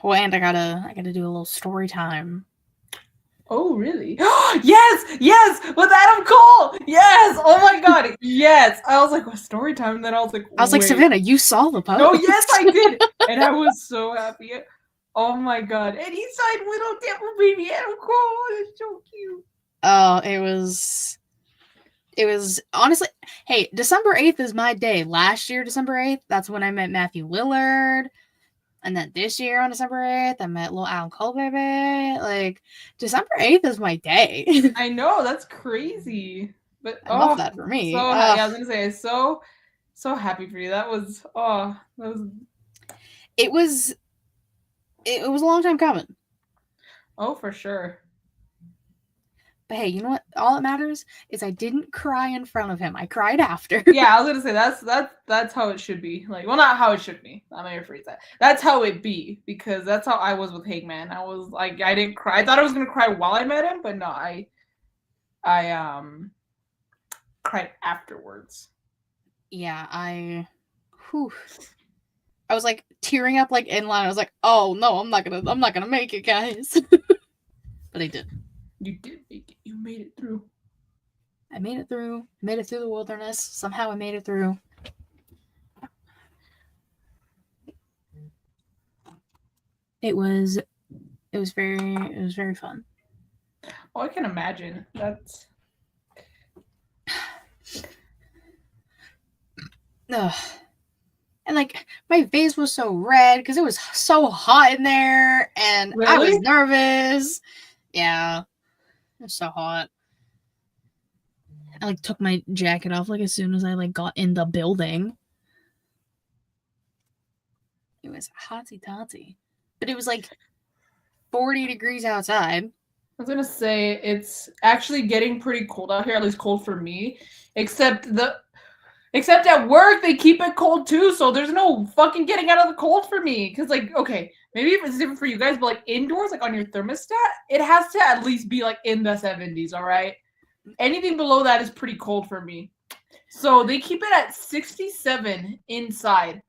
Oh, and I gotta do a little story time. Oh, really? Yes, with Adam Cole. Yes. Oh my god. Yes. I was like, what story time? And then I was like, I was like, wait. Savannah, you saw the post. No, yes, I did, and I was so happy. Oh my god! And he signed little devil baby Adam Cole. It's so cute. Oh, it was honestly, hey, December 8th is my day. Last year, December 8th, that's when I met Matthew Lillard. And then this year on December 8th, I met little Adam Cole, baby. Like, December 8th is my day. I know, that's crazy. But I love that for me. yeah, I was gonna say, so happy for you. That was it was a long time coming. Oh, for sure. But hey, you know what? All that matters is I didn't cry in front of him. I cried after. Yeah, I was gonna say that's how it should be. Like, well, not how it should be. I'm gonna rephrase that. That's how it be, because that's how I was with Hangman. I was like, I didn't cry. I thought I was gonna cry while I met him, but no, I cried afterwards. Yeah, I was like tearing up like in line. I was like, oh no, I'm not gonna make it, guys. But I did. You did make it. You made it through. I made it through. Made it through the wilderness. Somehow I made it through. It was very fun. Oh, I can imagine. That's Ugh. And like my face was so red because it was so hot in there, and really? I was nervous. Yeah, it was so hot. I like took my jacket off like as soon as I like got in the building. It was hotsy totsy, but it was like 40 degrees outside. I was gonna say it's actually getting pretty cold out here, at least cold for me. Except at work they keep it cold too, so there's no fucking getting out of the cold for me. Cause like, okay, maybe it's different for you guys, but like indoors, like on your thermostat, it has to at least be like in the 70s, all right? Anything below that is pretty cold for me. So they keep it at 67 inside.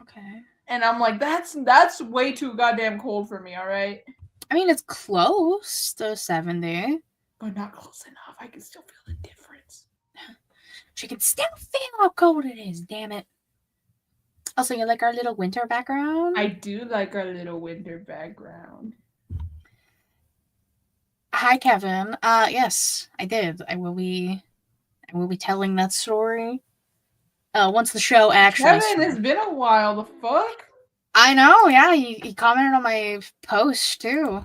Okay. And I'm like, that's way too goddamn cold for me, all right? I mean, it's close to 70. But not close enough. I can still feel the difference. She can still feel how cold it is, damn it. Also, you like our little winter background? I do like our little winter background. Hi, Kevin. Yes, I did. I will be telling that story. Once the show actually Kevin, it's been a while. The fuck? I know, yeah. He commented on my post too.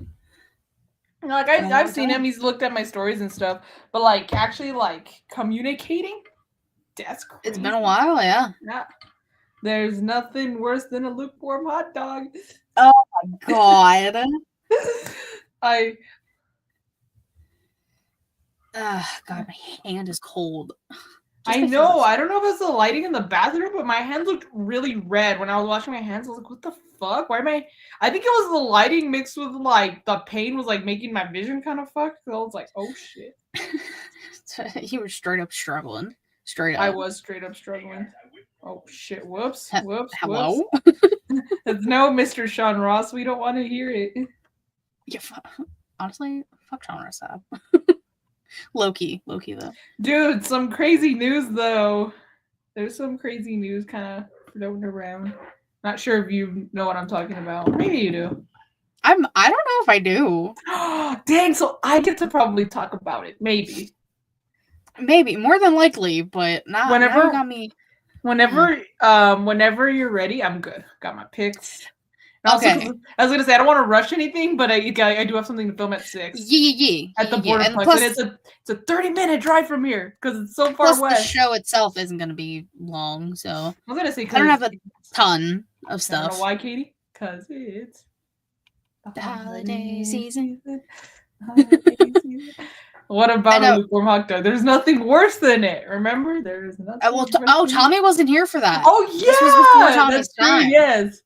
Like I've seen him. He's looked at my stories and stuff. But like actually like communicating, that's crazy. It's been a while, yeah. There's nothing worse than a lukewarm hot dog. Oh my god. God, my hand is cold. I know. I don't know if it's the lighting in the bathroom, but my hands looked really red when I was washing my hands. I was like, what the fuck? Why am I think it was the lighting mixed with like the pain was like making my vision kind of fucked. So I was like, oh shit. You were straight up struggling. Straight up. I was straight up struggling. Oh shit. Whoops. Hello? It's no Mr. Sean Ross. We don't want to hear it. Yeah, honestly, fuck Sean Ross up. Low-key though. Dude, some crazy news though. There's some crazy news kind of floating around. Not sure if you know what I'm talking about. Maybe you do. I don't know if I do. Dang, so I get to probably talk about it. Maybe more than likely, but not. Whenever got me. Whenever you're ready, I'm good. Got my picks. Also, okay. I was gonna say I don't want to rush anything, but I do have something to film at 6. Yeah. At the border place, plus, and it's a 30-minute drive from here because it's so far west. The show itself isn't gonna be long, so I was gonna say I don't have a ton of stuff. I don't know why, Katie? Because it's the holiday season. What about a lukewarm hot dog? There's nothing worse than it. Remember, there's nothing. Tommy wasn't here for that. Oh yeah, this was before Tommy's time. Yes.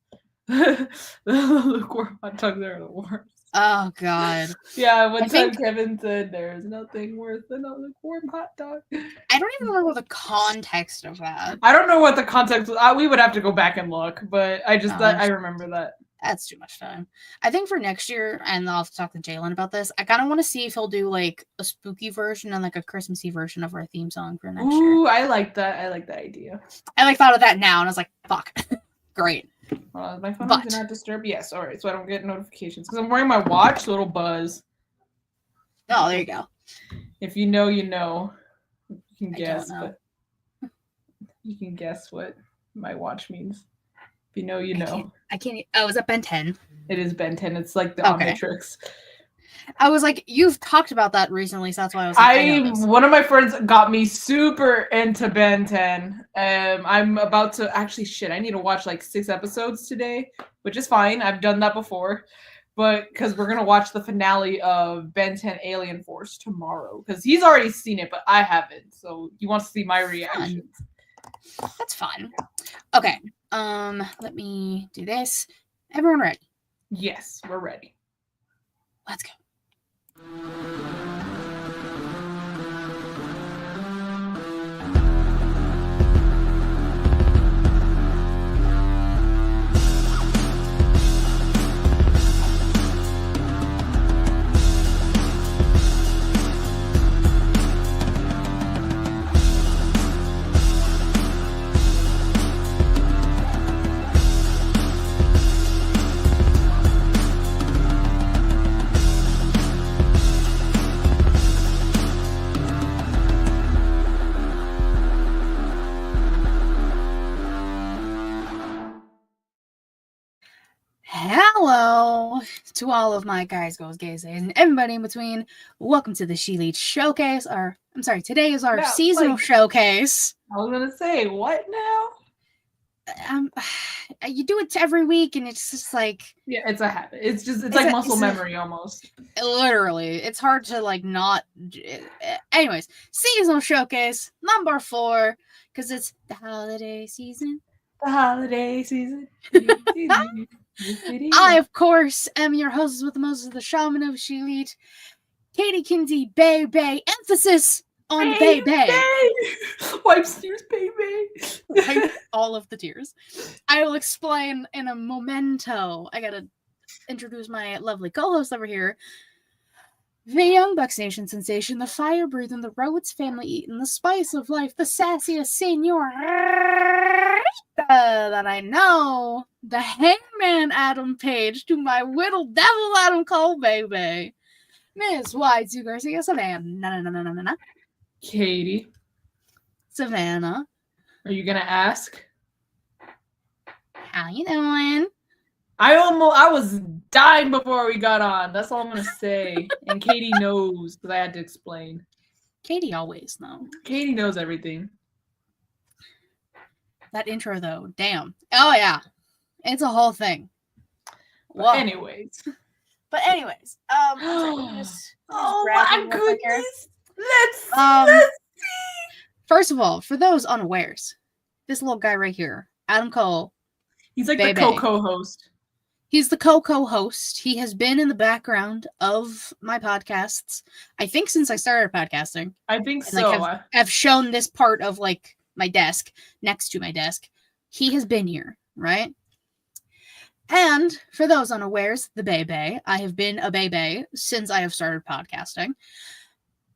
The lukewarm hot dogs are the worst. Oh god. Yeah, one time Kevin said there's nothing worse than a lukewarm hot dog. I don't even remember the context of that. I don't know what the context was. We would have to go back and look, but I remember that. That's too much time. I think for next year, and I'll have to talk to Jalen about this, I kind of want to see if he'll do like a spooky version and like a Christmassy version of our theme song for next year. Ooh, I like that. I like that idea. I like thought of that now, and I was like, fuck. Great. My phone But- is not disturb. Yes, all right. So I don't get notifications because I'm wearing my watch, so it'll buzz. Oh, there you go. If you know, you know. You can I guess, don't know. but you can guess what my watch means. If you know, you I know. can't. Oh, is that Ben 10? It is Ben 10. It's like the Okay. Omnitrix. I was like, you've talked about that recently, so that's why I was like, I know this. One of my friends got me super into Ben 10. I'm about to actually I need to watch like 6 episodes today, which is fine. I've done that before. But because we're gonna watch the finale of Ben 10 Alien Force tomorrow. Because he's already seen it, but I haven't. So he wants to see my reactions. That's fun. Okay. Let me do this. Everyone ready? Yes, we're ready. Let's go. Hello to all of my guys, girls, gays, and everybody in between. Welcome to the She Leads Showcase. Today is our Yeah, seasonal like- showcase. I was gonna say, what now? You do it every week, and it's just like Yeah, it's a habit. It's It's like a- muscle it's a- memory almost. literally, it's hard to like not. Anyways, seasonal showcase number 4 because it's the holiday season. The holiday season. I, of course, am your host with the Moses the Shaman of She Lead, Katie Kinsey, Bay. Emphasis on Bay. Wipes tears, baby. Wipe all of the tears. I will explain in a momento. I gotta introduce my lovely co-host over here. The young Bucks Nation sensation, the fire breathing, the Rhodes family eating, the spice of life, the sassiest senorita that I know, the hangman Adam Page to my whittle devil Adam Cole, baby. Miss Y2 Garcia, Savannah. Katie, Savannah, are you gonna ask? how you doing? I was dying before we got on. That's all I'm gonna say. And Katie knows because I had to explain. Katie always know. Katie knows everything. That intro though, damn. Oh yeah, it's a whole thing. But Whoa. anyways. I'm sorry, let me just Oh grab my you real quick here. goodness. Let's Um, First of all, for those unawares, this little guy right here, Adam Cole, He's like Baby. the co-host. he's the co-host. He has been in the background of my podcasts, I think since I started podcasting. I think And, like, so. I've shown this part of like my desk, next to my desk. He has been here, right? And for those unawares, the Bebe. I have been a Bebe since I have started podcasting.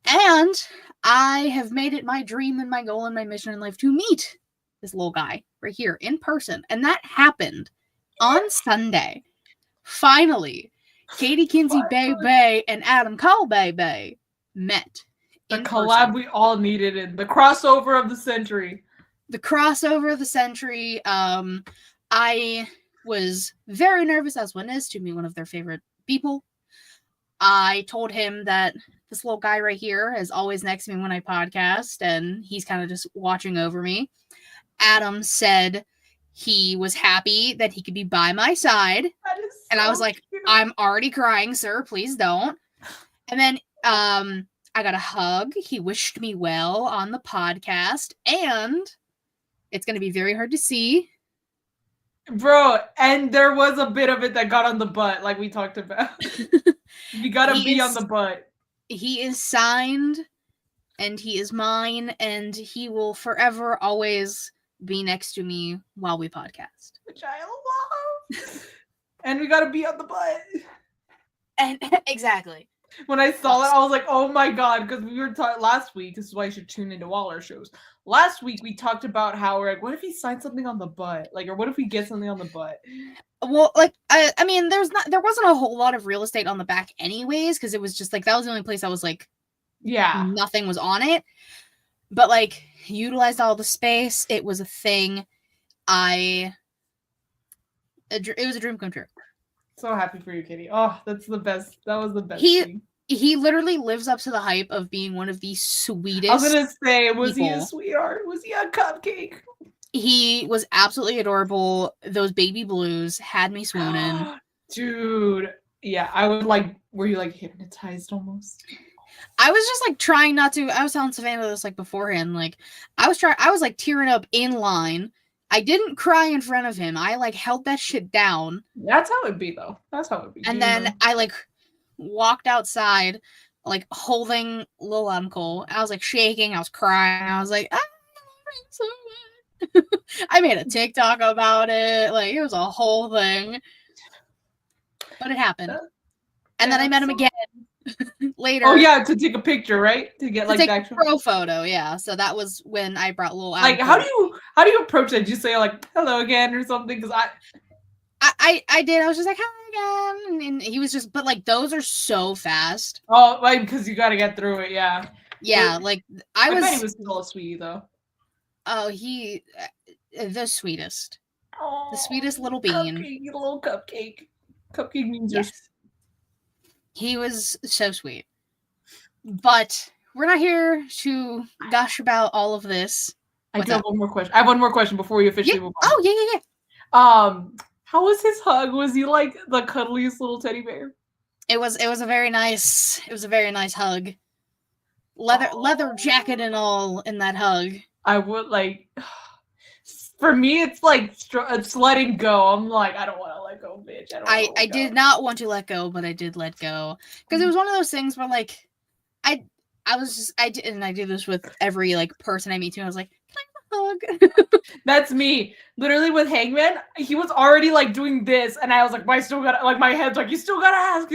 And I have made it my dream and my goal and my mission in life to meet this little guy right here in person. And that happened on Sunday. Finally, Katie Kinsey Bebe and Adam Cole Bebe met. The in collab person. we all needed in the crossover of the century. The crossover of the century. I was very nervous, as one is, to meet one of their favorite people. I told him that this little guy right here is always next to me when I podcast, and he's kind of just watching over me. Adam said he was happy that he could be by my side. That is And I so was like, cute. I'm already crying, sir. Please don't. And then I got a hug. He wished me well on the podcast. And it's going to be very hard to see. Bro, and there was a bit of it that got on the butt, like we talked about. You gotta He be on is- the butt. He is signed and he is mine. And he will forever always be next to me while we podcast. Which I love. And we gotta be on the butt. And exactly. When I saw that, I was like, oh my god, because we were talking last week. This is why you should tune into all our shows. Last week, we talked about how we're like, what if he signed something on the butt? Like, or what if we get something on the butt? Well, like, I mean, there wasn't a whole lot of real estate on the back anyways, because it was just like, that was the only place I was like, yeah, nothing was on it. But like, utilized all the space. It was a thing. It was a dream come true. So happy for you, Kitty. Oh, that's the best. That was the best thing. He literally lives up to the hype of being one of the sweetest. I was gonna say, was people. he a sweetheart? Was he a cupcake? He was absolutely adorable. Those baby blues had me swooning. Dude, yeah, I would like. Were you like hypnotized almost? I was just like trying not to. I was telling Savannah this like beforehand. Like I was like tearing up in line. I didn't cry in front of him. I like held that shit down. That's how it'd be though. That's how it'd be. And then I like walked outside, like holding little uncle. I was like shaking. I was crying. I was like, so much. I made a TikTok about it. Like it was a whole thing. But it happened. And then I met him again later. Oh yeah, to take a picture, right? To get like take the actual pro photo, yeah. So that was when I brought little. Like, how do you approach that? Did you say like hello again or something? Because I did. I was just like hi again, and he was just. But like those are so fast. Oh, like because you got to get through it, yeah. Yeah, like I bet he was still a sweetie though. Oh, he the sweetest. Oh, the sweetest little bean. Little cupcake. Cupcake means yes. He was so sweet. But we're not here to gush about all of this. I do have one more question. I have one more question before we officially move on. Oh, yeah. How was his hug? Was he like the cuddliest little teddy bear? It was a very nice hug. Leather jacket and all in that hug. I would like. For me, it's like it's letting go. I'm like, I don't want to let go, bitch. I did not want to let go, but I did let go because it was one of those things where like, I did this with every like person I meet too. I was like, can I have a hug? That's me. Literally with Hangman, he was already like doing this, and I was like, but I still gotta like my head's like, you still gotta ask.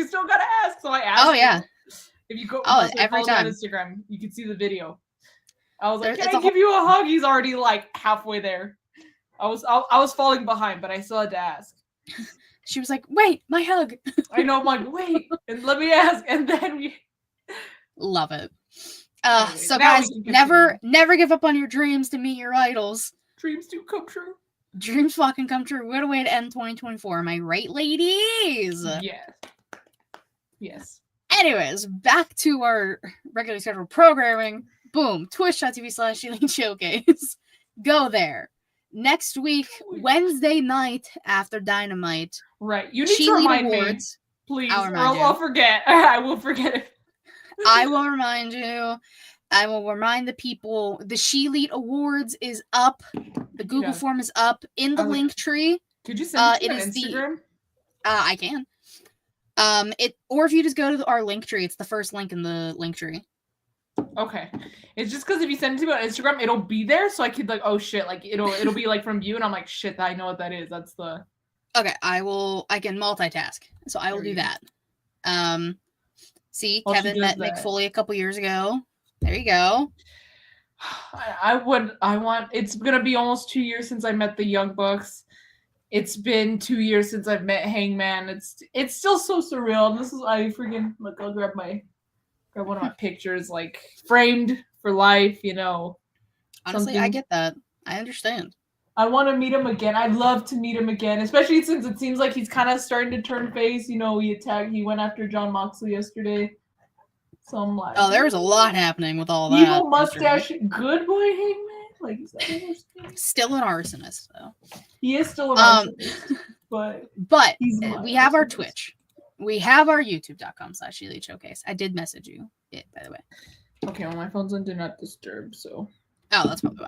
So I asked. Oh yeah. If you go every time on Instagram, you can see the video. I was like, can I give you a hug? He's already like halfway there. I was falling behind, but I still had to ask. She was like, wait, my hug. I know, I'm like, wait, and let me ask, and then we love it. So guys, never give up on your dreams to meet your idols. Dreams do come true. Dreams fucking come true. What a way to end 2024. Am I right, ladies? Yes. Anyways, back to our regularly scheduled programming. Boom. Twitch.tv/Sheelite Showcase. Go there. Next week, Wednesday night after Dynamite. Right. You need to remind me. Please. I'll forget. I will forget it. I will remind you. I will remind the people. The SheElite Awards is up. The Google form is up in the link tree. Could you send it to Instagram? I can. Or if you just go to our link tree, it's the first link in the link tree. Okay. It's just because if you send it to me on Instagram, it'll be there, so I could like, oh shit, like it'll be like from you, and I'm like, shit, I know what that is. That's the. Okay, I can multitask, so I will do that. See, Kevin met Mick Foley a couple years ago. There you go. It's gonna be almost 2 years since I met the Young Bucks. It's been 2 years since I've met Hangman. It's still so surreal. This is look, I'll grab one of my pictures, like framed for life, you know. Honestly, I get that. I understand. I want to meet him again. I'd love to meet him again, especially since it seems like he's kind of starting to turn face. You know, he went after Jon Moxley yesterday. So I'm like, oh, there was a lot happening with all that. Evil mustache, good boy Hangman. Like, is that still an arsonist, though. He is still an arsonist, but we have our Twitch. We have our youtube.com/Sheelite Showcase. I did message you it, by the way. Okay, well, my phone's on Do Not Disturb, so. Oh, that's probably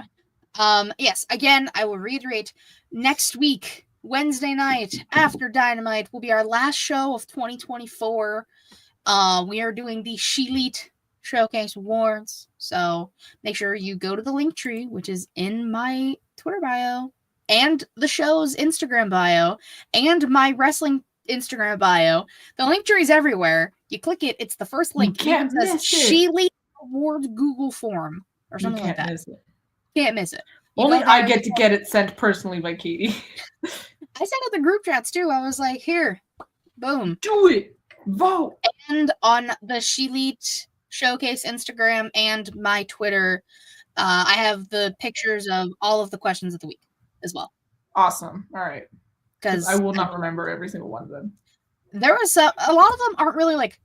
why. Yes, again, I will reiterate. Next week, Wednesday night, after Dynamite, will be our last show of 2024. We are doing the SheElite Showcase Awards. So make sure you go to the link tree, which is in my Twitter bio, and the show's Instagram bio, and my wrestling Instagram bio. The link tree is everywhere. You click it, it's the first link. It even says Sheely Awards Google form or something like that. Miss it. Can't miss it. Only I get to get it sent personally by Katie. I sent out the group chats too. I was like, here, boom. Do it. Vote. And on the Sheelite Showcase Instagram and my Twitter, I have the pictures of all of the questions of the week as well. Awesome. All right. Because I will not remember every single one of them. There was a lot of them aren't really like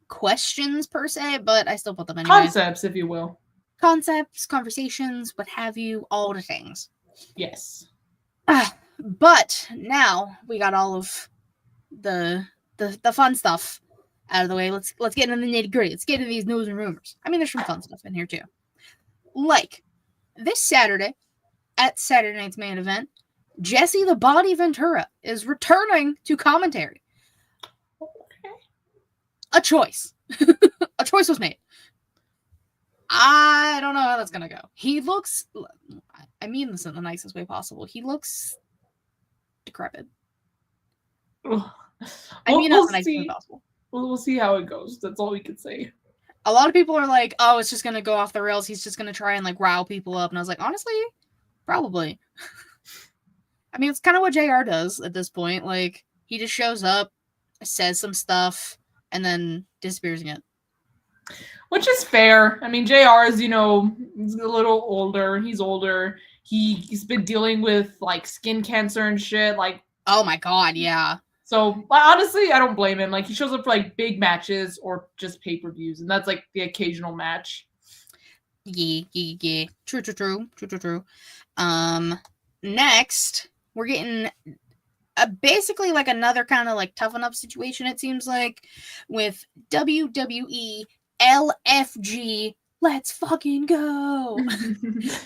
questions per se, but I still put them anyway. Concepts, if you will. Concepts, conversations, what have you, all the things. Yes. But now we got all of the fun stuff out of the way. Let's get into the nitty-gritty. Let's get into these news and rumors. I mean, there's some fun stuff in here too. Like this Saturday at Saturday Night's Main Event, Jesse the Body Ventura is returning to commentary. Okay. A choice. A choice was made. I don't know how that's gonna go. He looks, I mean this in the nicest way possible, he looks decrepit. I mean that's the nicest way possible. We'll see how it goes. That's all we can say. A lot of people are like, oh, it's just gonna go off the rails. He's just gonna try and like rile people up. And I was like, honestly, probably. I mean, it's kind of what JR does at this point. Like, he just shows up, says some stuff, and then disappears again. Which is fair. I mean, JR is, he's a little older. He's older. He's been dealing with, like, skin cancer and shit. Like, oh my god, yeah. So, honestly, I don't blame him. Like, he shows up for, like, big matches or just pay-per-views, and that's, like, the occasional match. Yeah. True. Next, we're getting basically like another kind of like toughen up situation, it seems like, with WWE LFG. Let's fucking go.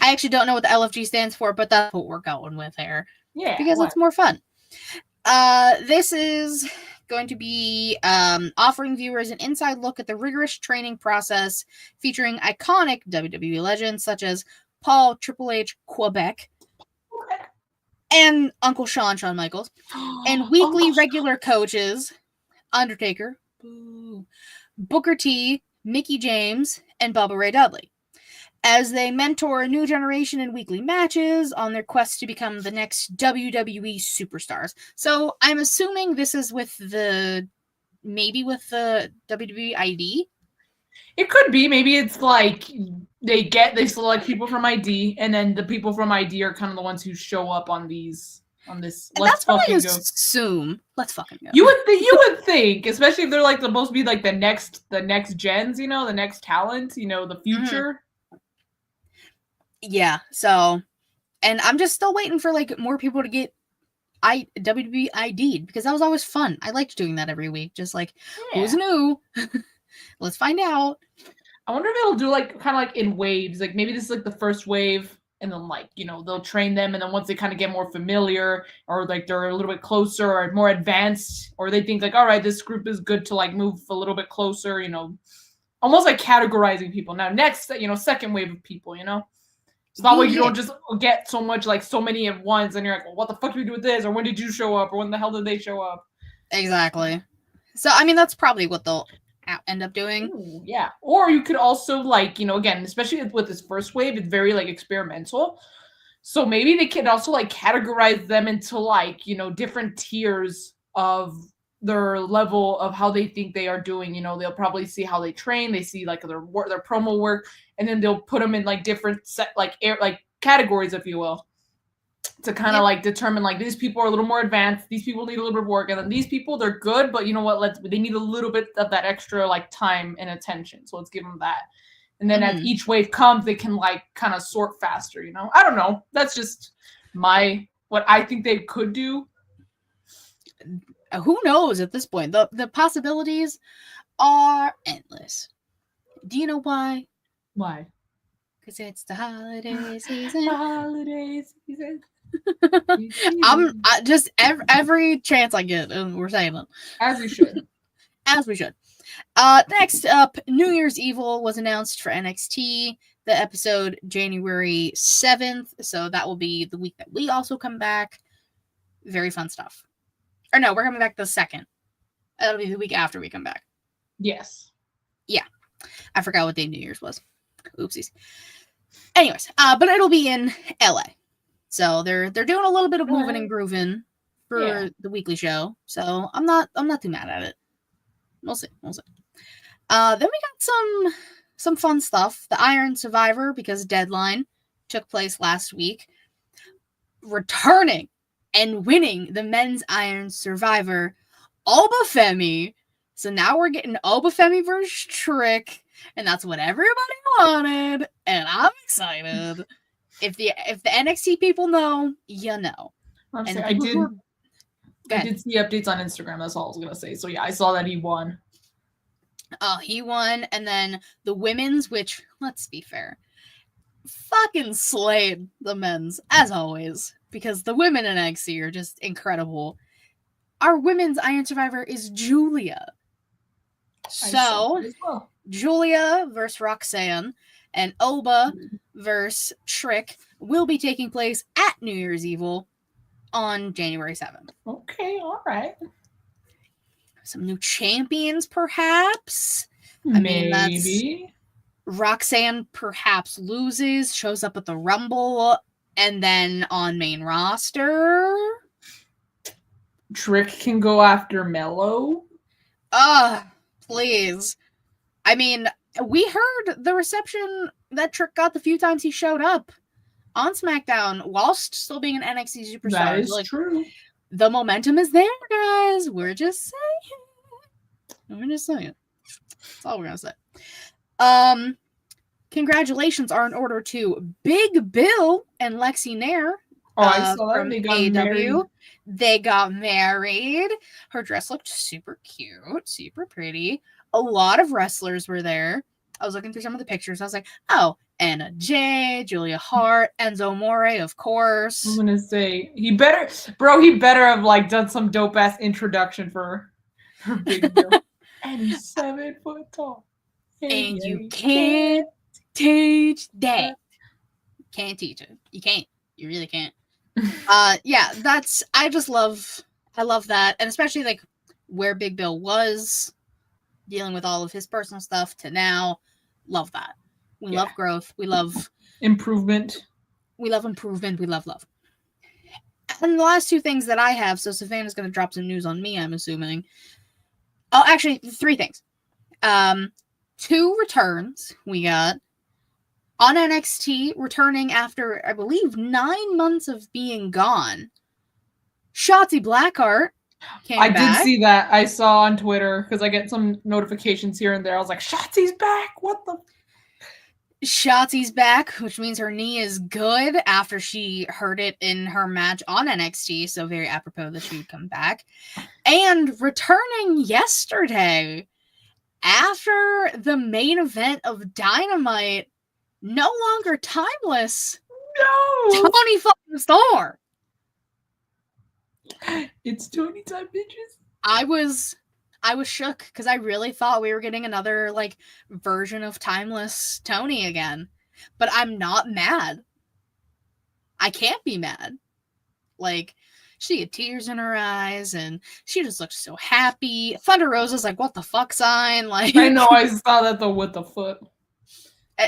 I actually don't know what the LFG stands for, but that's what we're going with here. Yeah. Because it's more fun. This is going to be offering viewers an inside look at the rigorous training process featuring iconic WWE legends such as Paul Triple H Quebec and Uncle Shawn Michaels, and weekly regular coaches Undertaker, Booker T, Mickie James, and Bubba Ray Dudley, as they mentor a new generation in weekly matches on their quest to become the next WWE superstars. So I'm assuming this is with the WWE ID. It could be. Maybe it's like they select people from ID, and then the people from ID are kind of the ones who show up on this. And that's what I assume. Let's fucking go. You would think, especially if they're like supposed to be like the next gens, the next talent, the future. Mm-hmm. Yeah. So, and I'm just still waiting for like more people to get WWE ID'd, because that was always fun. I liked doing that every week. Just like, who's new? Let's find out. I wonder if it'll do like kind of like in waves. Like maybe this is like the first wave, and then like, they'll train them, and then once they kind of get more familiar, or like they're a little bit closer or more advanced, or they think like, all right, this group is good to like move a little bit closer, almost like categorizing people. Now next, second wave of people, So that way you don't just get so many at once, and you're like, well, what the fuck do we do with this? Or when did you show up? Or when the hell did they show up? Exactly. So, I mean, that's probably what they'll end up doing. Ooh, yeah. Or you could also like, again, especially with this first wave, it's very like experimental. So maybe they could also like categorize them into like, different tiers of their level of how they think they are doing. They'll probably see how they train. They see like their promo work, and then they'll put them in like different categories, if you will, to kind of like determine like these people are a little more advanced. These people need a little bit of work, and then these people, they're good, but you know what? They need a little bit of that extra like time and attention. So let's give them that. And then as each wave comes, they can like kind of sort faster. I don't know. That's just what I think they could do. Who knows at this point? The possibilities are endless. Do you know why? Why? Because it's the holiday season. Holiday season. I'm just every chance I get, we're saying it. As we should. As we should. Next up, New Year's Evil was announced for NXT. The episode January 7th. So that will be the week that we also come back. Very fun stuff. Or no, we're coming back the 2nd. That'll be the week after we come back. Yes. Yeah. I forgot what day New Year's was. Oopsies. Anyways, but it'll be in LA. So they're doing a little bit of moving and grooving for the weekly show. So I'm not too mad at it. We'll see. Then we got some fun stuff. The Iron Survivor, because Deadline took place last week. Returning and winning the men's Iron Survivor, Obafemi. So now we're getting Obafemi versus Trick, and that's what everybody wanted, and I'm excited. If the NXT people know, you know. And I did see updates on Instagram. That's all I was gonna say. So yeah, I saw that he won. Oh, he won, and then the women's, which, let's be fair, fucking slayed the men's, as always, because the women in NXT are just incredible. Our women's Iron Survivor is Julia. So, Julia versus Roxanne and Oba versus Trick will be taking place at New Year's Evil on January 7th. Okay, all right. Some new champions, perhaps? Maybe. Roxanne perhaps loses, shows up at the Rumble, and then on main roster. Trick can go after Mello. Please. I mean, we heard the reception that Trick got the few times he showed up on SmackDown whilst still being an NXT superstar. That is true. The momentum is there, guys. We're just saying. That's all we're gonna say. Congratulations are in order to Big Bill and Lexi Nair. I saw that. They got married. They got married. Her dress looked super cute, super pretty. A lot of wrestlers were there. I was looking through some of the pictures. I was like, oh, Anna Jay, Julia Hart, Enzo Amore, of course. I'm gonna say he better have like done some dope ass introduction for her Big Bill. And he's 7 foot tall. And you can't teach that. Can't teach it. You can't. You really can't. Yeah, I love that. And especially like where Big Bill was dealing with all of his personal stuff to now. Love that. We love growth. We love improvement. We love improvement. We love love. And the last two things that I have, so Savannah's going to drop some news on me, I'm assuming. Oh, actually, 3 things. 2 returns we got. On NXT, returning after, I believe, 9 months of being gone. Shotzi Blackheart came back. I did see that. I saw on Twitter, because I get some notifications here and there. I was like, Shotzi's back! What the... Shotzi's back, which means her knee is good after she hurt it in her match on NXT, so very apropos that she would come back. And returning yesterday, after the main event of Dynamite, no longer timeless. No! Toni fucking Storm. It's Tony time, bitches. I was shook because I really thought we were getting another like version of timeless Toni again. But I'm not mad. I can't be mad. Like, she had tears in her eyes and she just looked so happy. Thunder Rosa's like, what the fuck sign? Like, I know, I saw that though with the foot.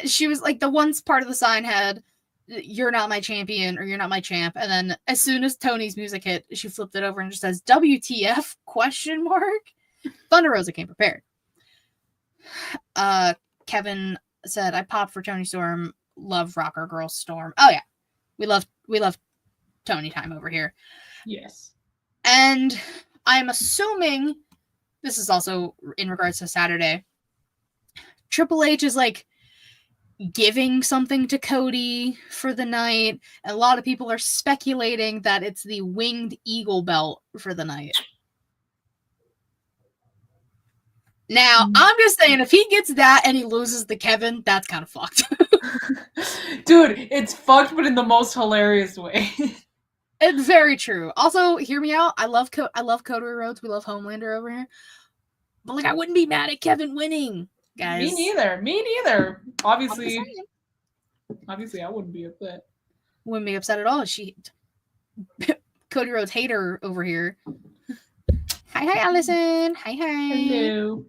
She was like, the one part of the sign had, you're not my champion or you're not my champ. And then as soon as Tony's music hit, she flipped it over and just says, WTF? ? Thunder Rosa came prepared. Kevin said, I popped for Toni Storm. Love Rocker Girl Storm. Oh yeah. We love Toni time over here. Yes. And I'm assuming this is also in regards to Saturday. Triple H is like giving something to Cody for the night. A lot of people are speculating that it's the Winged Eagle belt for the night. Now, I'm just saying, if he gets that and he loses the Kevin, that's kind of fucked. Dude, it's fucked, but in the most hilarious way. It's very true. Also, hear me out. I love Cody Rhodes. We love Homelander over here. But like, I wouldn't be mad at Kevin winning, guys. Me neither. Obviously, I wouldn't be upset. Wouldn't be upset at all. Cody Rhodes hater over here. Hi, Allison. Hi. Hello.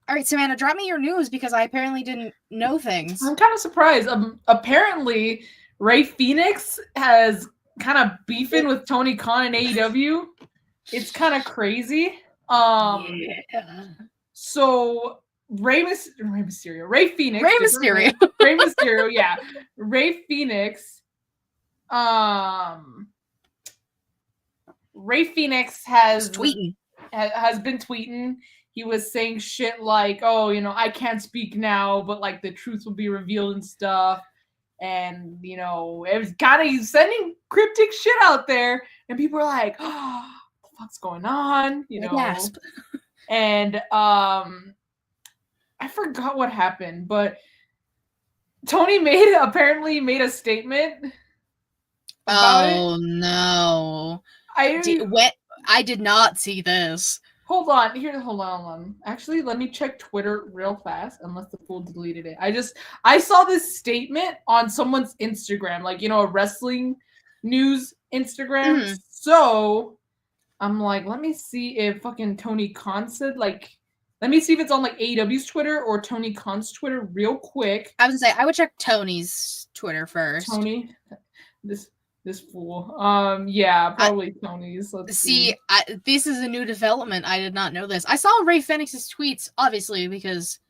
All right, Savannah, drop me your news because I apparently didn't know things. I'm kind of surprised. Apparently, Ray Phoenix has kind of beefing with Tony Khan and AEW. It's kind of crazy. Yeah. So Ray Mysterio, Ray Phoenix, Rey different Mysterio. Ray Mysterio, yeah, Ray Phoenix. Ray Phoenix has Tweeting. has been tweeting. He was saying shit like, "Oh, you know, I can't speak now, but like the truth will be revealed and stuff." And you know, it was kind of sending cryptic shit out there, and people were like, "Oh, what the fuck's going on?" You know. Gasp. And I forgot what happened, but Tony apparently made a statement about it. No. I I did not see this. hold on. Actually, let me check Twitter real fast, unless the fool deleted it. I saw this statement on someone's Instagram, like you know, a wrestling news Instagram. Mhm. So I'm like, let me see if fucking Tony Khan said like. Let me see if it's on like AEW's Twitter or Tony Khan's Twitter real quick. I was gonna say I would check Tony's Twitter first. Tony, this fool. Yeah, probably Tony's. Let's see. This is a new development. I did not know this. I saw Ray Phoenix's tweets, obviously, because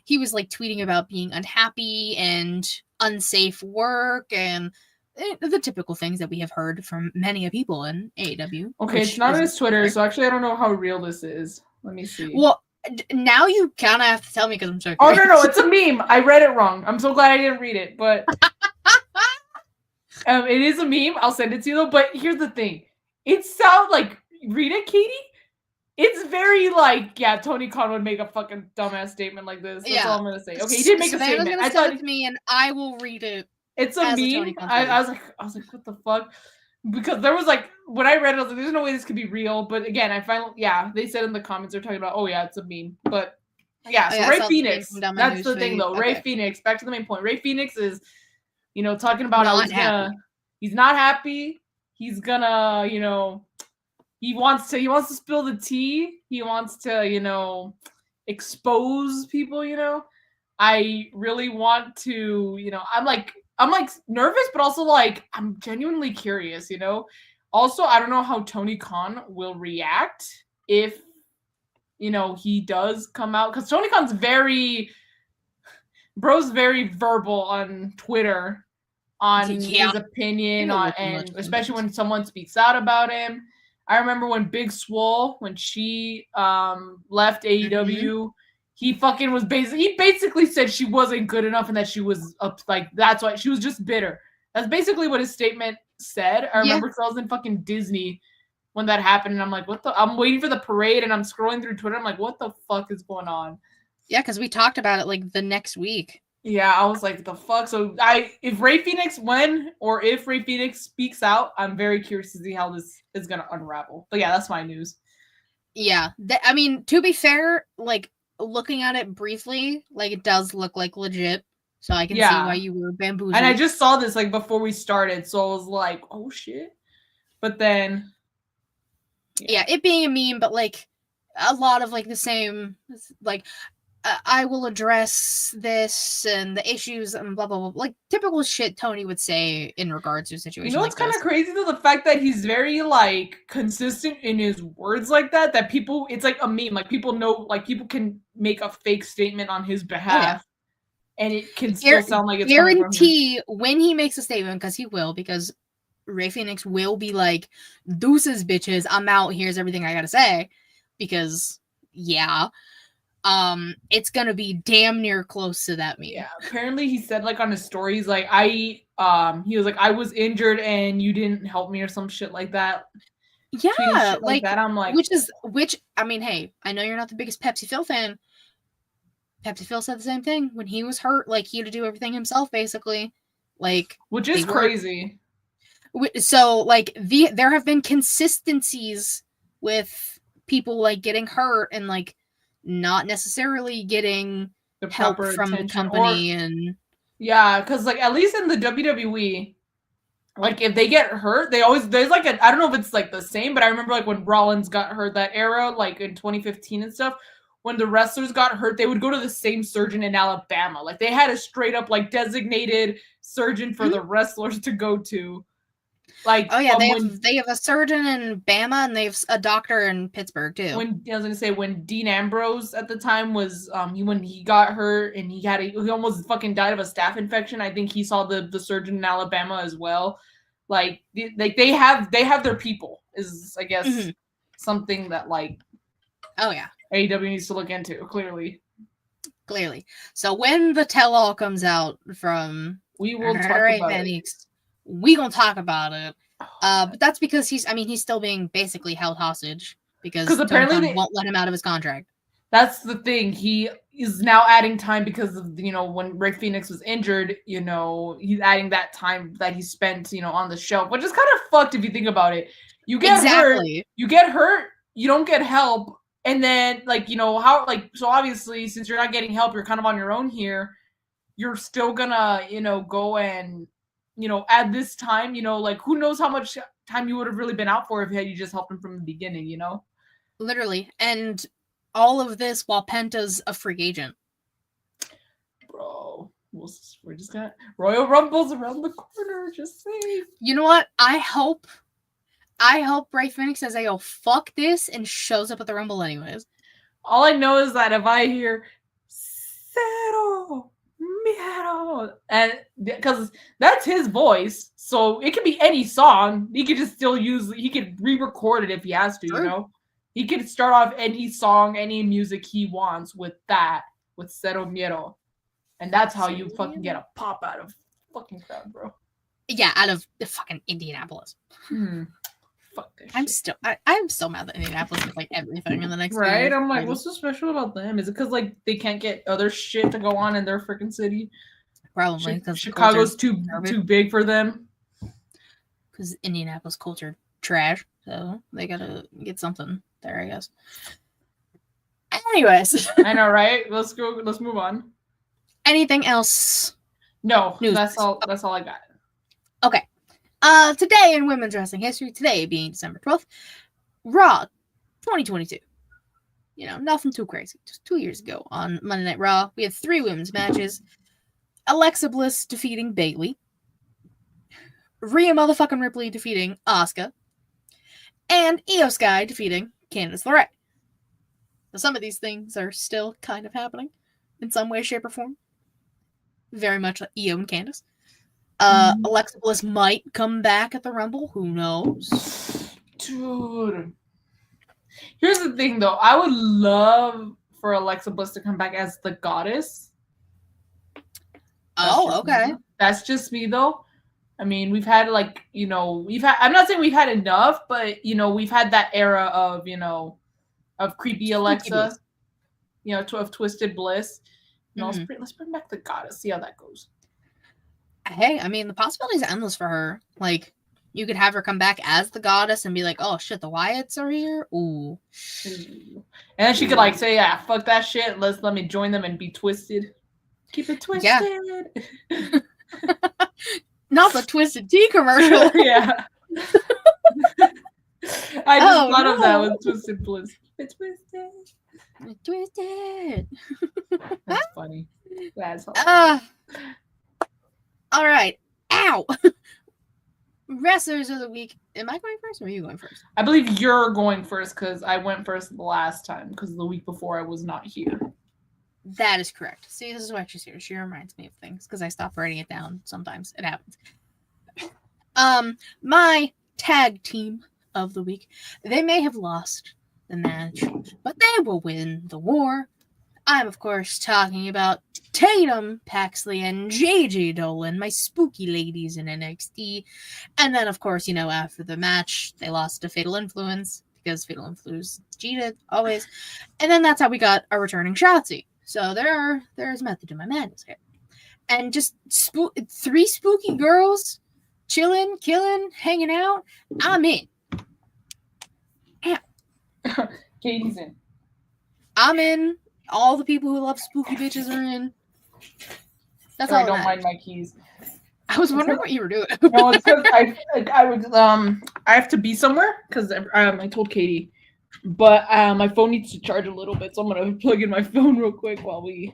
he was like tweeting about being unhappy and unsafe work and the typical things that we have heard from many people in AEW. Okay, it's not on his Twitter, so actually I don't know how real this is. Let me see. Well, now you kind of have to tell me because I'm so curious. curious. Oh no, it's a meme. I read it wrong. I'm so glad I didn't read it, but it is a meme. I'll send it to you though. But here's the thing: it sounds like read it, Katie. It's very like, yeah, Tony Khan would make a fucking dumbass statement like this. That's all I'm gonna say. Okay, he did make a statement. I thought it me, and I will read it. It's a meme. I was like, what the fuck? Because there was like, when I read it, I was like, there's no way this could be real. But again, I finally, yeah, they said in the comments, they're talking about, oh yeah, it's a meme. But yeah, so Ray Phoenix, that's the thing though. Ray Phoenix, back to the main point. Ray Phoenix is, you know, talking about how he's not happy. He's gonna, you know, he wants to spill the tea. He wants to, you know, expose people, you know. I really want to, you know, I'm like nervous, but also like I'm genuinely curious, you know. Also, I don't know how Tony Khan will react if, you know, he does come out, because Tony Khan's bro's very verbal on Twitter on his opinion on, and especially when someone speaks out about him. I remember when Big Swole, when she left AEW, he fucking was he basically said she wasn't good enough and that she was up, like that's why she was just bitter. That's basically what his statement said. I remember because I was in fucking Disney when that happened, and I'm like, what the? I'm waiting for the parade, and I'm scrolling through Twitter. I'm like, what the fuck is going on? Yeah, because we talked about it like the next week. Yeah, I was like, the fuck? So if Ray Phoenix speaks out, I'm very curious to see how this is gonna unravel. But yeah, that's my news. Yeah, I mean, to be fair, like looking at it briefly, like it does look like legit. So I can see why you were bamboozled. And I just saw this like before we started, so I was like, oh shit. But then yeah, it being a meme, but like a lot of like the same, like I will address this and the issues and blah blah blah, like typical shit Tony would say in regards to a situation. You know what's kind of crazy though, the fact that he's very like consistent in his words like that. That people, it's like a meme. Like people know, like people can make a fake statement on his behalf, and it can still sound like it's guarantee when he makes a statement, because he will, because Ray Phoenix will be like, deuces bitches, I'm out, here's everything I gotta say, because it's gonna be damn near close to that meme. Yeah, apparently he said like on his stories, like he was like, I was injured and you didn't help me or some shit like that. Yeah, like that. I'm like, which I mean, hey, I know you're not the biggest Pepsi Phil fan. Pepsi Phil said the same thing when he was hurt. Like he had to do everything himself, basically. Like, which is crazy. So, like, there have been consistencies with people like getting hurt and like not necessarily getting the help from the company, and yeah, because like at least in the WWE, like if they get hurt, there's like I don't know if it's like the same, but I remember like when Rollins got hurt that era, like in 2015 and stuff, when the wrestlers got hurt, they would go to the same surgeon in Alabama. Like they had a straight up like designated surgeon for the wrestlers to go to. Like oh yeah, they have a surgeon in Bama and they have a doctor in Pittsburgh too. When I was gonna say when Dean Ambrose at the time was when he got hurt and he almost fucking died of a staph infection. I think he saw the surgeon in Alabama as well. Like they have their people is I guess something that like oh yeah AEW needs to look into clearly. So when the tell-all comes out from we will talk about it. We gonna talk about it. But that's because he's still being basically held hostage because apparently they won't let him out of his contract. That's the thing. He is now adding time because of when Rey Fenix was injured. He's adding that time that he spent on the shelf, which is kind of fucked if you think about it. You get hurt, you don't get help, and then so obviously since you're not getting help, you're kind of on your own here. You're still gonna go and at this time, who knows how much time you would have really been out for if you just helped him from the beginning, Literally. And all of this while Penta's a free agent. Bro, we're just gonna Royal Rumble's around the corner, just saying. You know what? I hope Rey Fenix says, "Oh, fuck this," and shows up at the Rumble anyways. All I know is that if I hear Cero Miedo, and because that's his voice, so it could be any song. He could just he could re-record it if he has to, He could start off any song, any music he wants with Cero Miedo. And that's how you fucking get a pop out of fucking crowd, bro. Yeah, out of the fucking Indianapolis. Fuck this I'm shit. I'm still mad that Indianapolis is like everything in the next right? year. I'm like, what's so special about them? Is it because like they can't get other shit to go on in their freaking city? Probably because Chicago's too big for them. Because Indianapolis culture trash, so they gotta get something there, I guess. Anyways, I know, right? Let's go. Let's move on. Anything else? No, that's all. That's all I got. Okay. Today in women's wrestling history, today being December 12th, Raw 2022. Nothing too crazy. Just 2 years ago on Monday Night Raw, we had 3 women's matches. Alexa Bliss defeating Bayley. Rhea motherfucking Ripley defeating Asuka. And Io Sky defeating Candice LeRae. Now, some of these things are still kind of happening in some way, shape, or form. Very much like Io and Candice. Alexa Bliss might come back at the Rumble. Who knows? Dude. Here's the thing, though. I would love for Alexa Bliss to come back as the goddess. Okay. That's just me, though. I mean, we've had, I'm not saying we've had enough, but, we've had that era of, of creepy Alexa, of Twisted Bliss. Let's bring back the goddess, see how that goes. Hey, I mean, the possibilities are endless for her. Like, you could have her come back as the goddess and be like, oh shit, the Wyatts are here? Ooh. And then she could say, yeah, fuck that shit. Let me join them and be twisted. Keep it twisted. Yeah. Not the Twisted Tea commercial. Yeah. I just thought of that with Twisted Bliss. It's twisted. It's twisted. That's funny. That's hilarious. All right. Ow. Wrestlers of the week. Am I going first or are you going first? I believe you're going first because I went first the last time because the week before I was not here. That is correct. See, this is why she's here. She reminds me of things because I stop writing it down sometimes. It happens. My tag team of the week. They may have lost the match, but they will win the war. I'm, of course, talking about Tatum Paxley and JJ Dolan, my spooky ladies in NXT. And then, of course, after the match, they lost to Fatal Influence because Fatal Influence cheated, always. And then that's how we got a returning Shotzi. So there's method to my madness here. And just 3 spooky girls chilling, killing, hanging out. I'm in. Katie's in. I'm in. All the people who love spooky bitches are in. That's Sorry, all. Don't mind my keys. I was wondering what you were doing. No, it's because I have to be somewhere because I told Katie, but my phone needs to charge a little bit, so I'm gonna plug in my phone real quick while we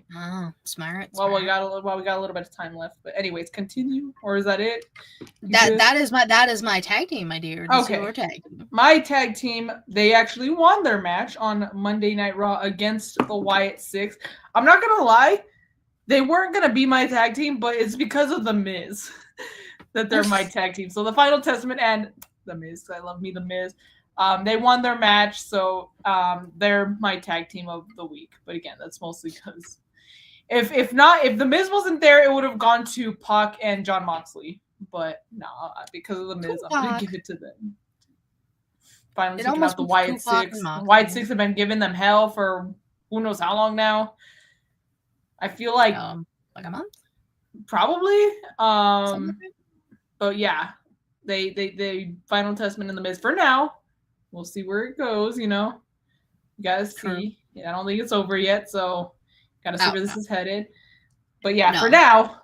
Smart. while we got a little bit of time left. But anyways, continue, or is that it? That is my tag team, my dear. This is your tag team. My tag team, they actually won their match on Monday Night Raw against the Wyatt Six. I'm not gonna lie, they weren't gonna be my tag team, but it's because of the Miz that they're my tag team. So the Final Testament and the Miz, I love me the Miz. They won their match, so they're my tag team of the week. But again, that's mostly because if the Miz wasn't there, it would have gone to Pac and John Moxley. But no, because of the Miz, I'm gonna give it to them. Finally taking out the Wyatt Six. Wyatt Six have been giving them hell for who knows how long now. I feel like a month, probably. But yeah, they Final Testament in the Miz for now. We'll see where it goes. You know, you gotta see. Yeah, I don't think it's over yet, so gotta see where this is headed. But yeah, for now,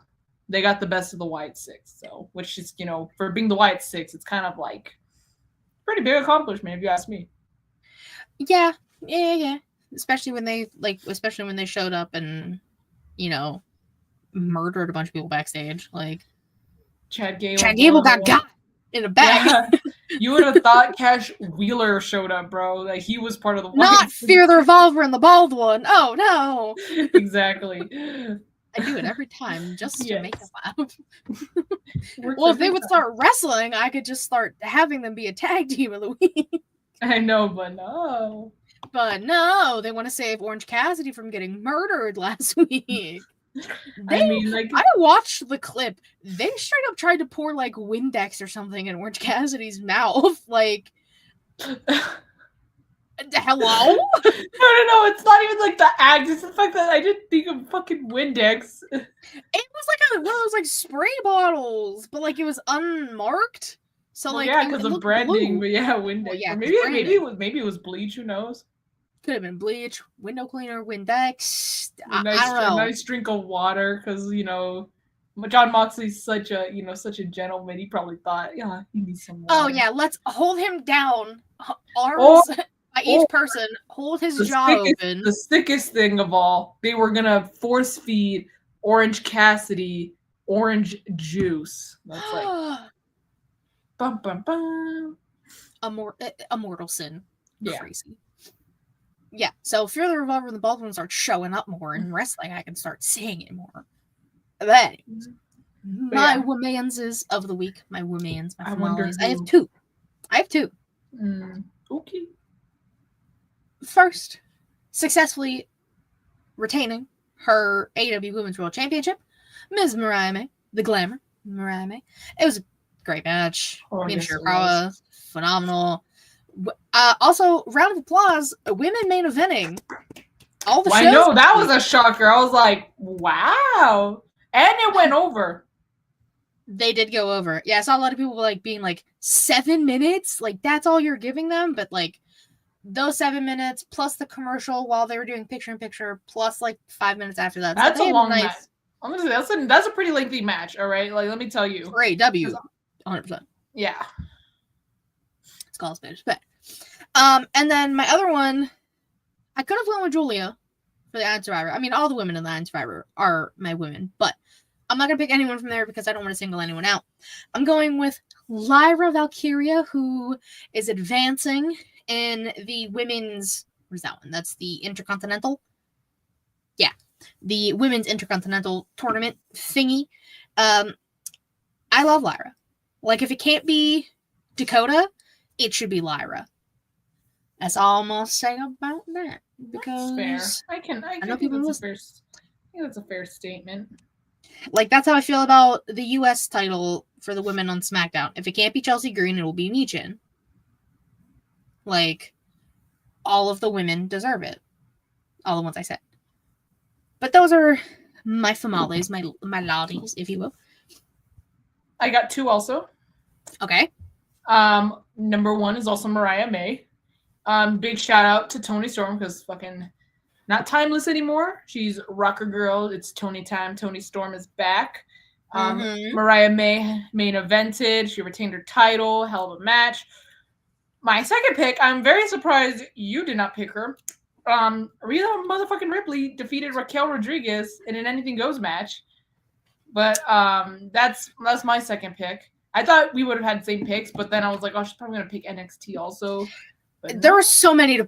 they got the best of the Wyatt Six. So, which is, you know, for being the Wyatt Six, it's kind of like pretty big accomplishment if you ask me. Yeah. Especially when they showed up and, you know, murdered a bunch of people backstage. Like Chad Gable got in a bag. Yeah. You would have thought Cash Wheeler showed up, bro. Like he was part of the Not Fear the Revolver and the bald one. Oh no. Exactly. I do it every time just to make them laugh. Well, if they would start wrestling, I could just start having them be a tag team of the week. I know, but no. But no, they want to save Orange Cassidy from getting murdered last week. I watched the clip. They straight up tried to pour like Windex or something in Orange Cassidy's mouth. Like, hello? No. It's not even like the act. It's the fact that I didn't think of fucking Windex. It was like one of those like spray bottles, but like it was unmarked. So like yeah, because of branding. But yeah, Windex. Well, yeah, maybe it was bleach. Who knows? Could have been bleach, window cleaner, Windex. I don't know. A nice drink of water, because you know, John Moxley's such a gentleman. He probably thought, yeah, he needs some water. Oh yeah, let's hold him down. Arms by each person. Hold his jaw open. The sickest thing of all, they were gonna force feed Orange Cassidy orange juice. That's like, bum bum bum. A mortal sin. Yeah. Crazy. Yeah, so Fear the Revolver and the Bald One start showing up more in wrestling. I can start seeing it more. But my women's of the week. My women's. My finales. I have two. Okay. First, successfully retaining her AEW Women's World Championship, Ms. Mariah May, the Glamour. Mariah May. It was a great match. Mina Shirakawa, phenomenal. Also, round of applause, women main eventing. All the shows. I know, that was a shocker. I was like, wow. And it went over. They did go over. Yeah, I saw a lot of people like being like 7 minutes. Like, that's all you're giving them. But like, those 7 minutes plus the commercial while they were doing picture-in-picture plus like 5 minutes after that. That's a long match. I'm gonna say that's a pretty lengthy match, all right? Like, let me tell you. Great W. 100%. Yeah. It's called Spanish. But and then my other one, I could have went with Julia for the Iron Survivor. I mean, all the women in the Iron Survivor are my women, but I'm not gonna pick anyone from there because I don't want to single anyone out. I'm going with Lyra Valkyria, who is advancing in the women's. What is that one? That's the Intercontinental. Yeah, the women's Intercontinental tournament thingy. I love Lyra. Like, if it can't be Dakota, it should be Lyra. That's all I'm gonna say about that. Because that's fair. I think that's a fair statement. Like, that's how I feel about the U.S. title for the women on SmackDown. If it can't be Chelsea Green, it will be Michin. Like, all of the women deserve it. All the ones I said. But those are my famales, my ladies, if you will. I got two also. Okay. Number one is also Mariah May. Big shout out to Toni Storm, because fucking not timeless anymore. She's rocker girl. It's Toni time. Toni Storm is back. Mhm. Mariah May main evented. She retained her title, held a match. My second pick, I'm very surprised you did not pick her. Rhea motherfucking Ripley defeated Raquel Rodriguez in an Anything Goes match. But that's my second pick. I thought we would have had the same picks, but then I was like, oh, she's probably gonna pick NXT also. But There no, were so many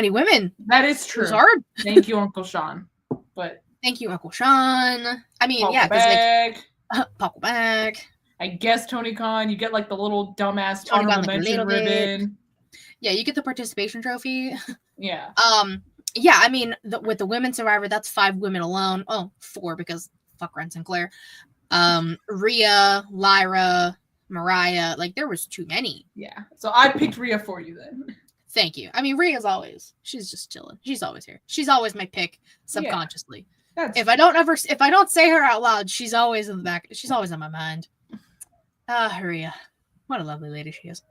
women. that is It true. was hard. Thank you, Uncle Sean. But Thank you, Uncle Sean. I mean, Paul yeah, because Beck, Paco back. I guess Tony Khan, you get like the little dumbass Tony Khan, honorable like, a mention little bit. ribbon. Yeah, you get the participation trophy. Yeah. Yeah, I mean, with the women's Survivor, that's 5 women alone. Oh, 4 because fuck Ren Sinclair. Rhea, Lyra, Mariah, like there was too many. Yeah. So I picked Rhea for you then. Thank you. I mean, Rhea's always, she's just chilling. She's always here. She's always my pick subconsciously. Yeah, if I don't say her out loud, she's always in the back. She's always on my mind. Rhea. What a lovely lady she is.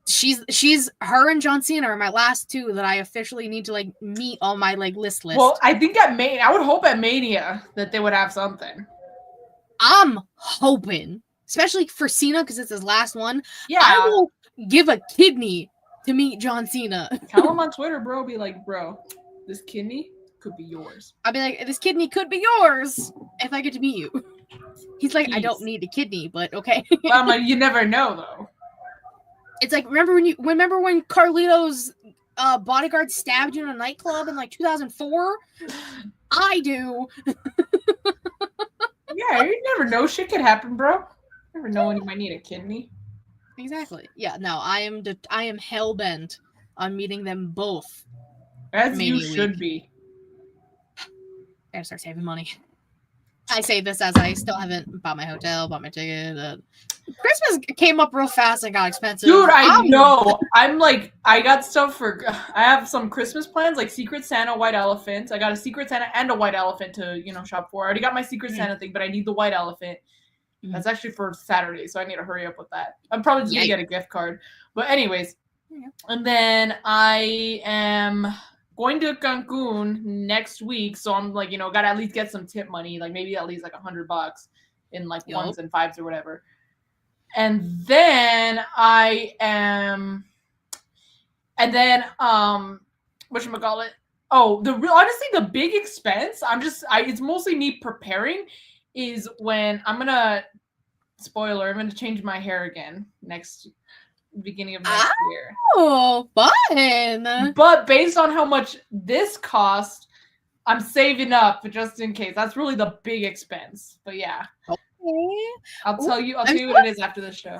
She's her and John Cena are my last 2 that I officially need to like meet on my like list. Well, I think I would hope at Mania that they would have something. I'm hoping, especially for Cena because it's his last one. Yeah. I will give a kidney to meet John Cena. Tell him on Twitter, bro. Be like, bro, this kidney could be yours. I'll be like, this kidney could be yours if I get to meet you. He's like, Jeez. I don't need a kidney, but okay. But I'm like, you never know though. It's like remember when Carlito's bodyguard stabbed you in a nightclub in like 2004? I do. Yeah, you never know. Shit could happen, bro. Never know when you might need a kidney. Exactly. Yeah. No, I am hell bent on meeting them both. As you should be. I gotta start saving money. I say this as I still haven't bought my hotel, bought my ticket. Christmas came up real fast and got expensive. Dude, I know. I'm like, I got stuff for. I have some Christmas plans, like Secret Santa, White Elephant. I got a Secret Santa and a White Elephant to shop for. I already got my Secret Santa thing, but I need the White Elephant. That's actually for Saturday, so I need to hurry up with that. I'm probably just gonna get a gift card. But anyways, and then I am going to Cancun next week, so I'm like, gotta at least get some tip money, like maybe at least like $100 in like ones and fives or whatever. And then whatchamacallit? Oh, honestly, the big expense, it's mostly me preparing, is when I'm gonna change my hair again beginning of next year. Oh, fun! But based on how much this cost, I'm saving up just in case. That's really the big expense. But yeah. Okay. I'll tell you what it is after the show.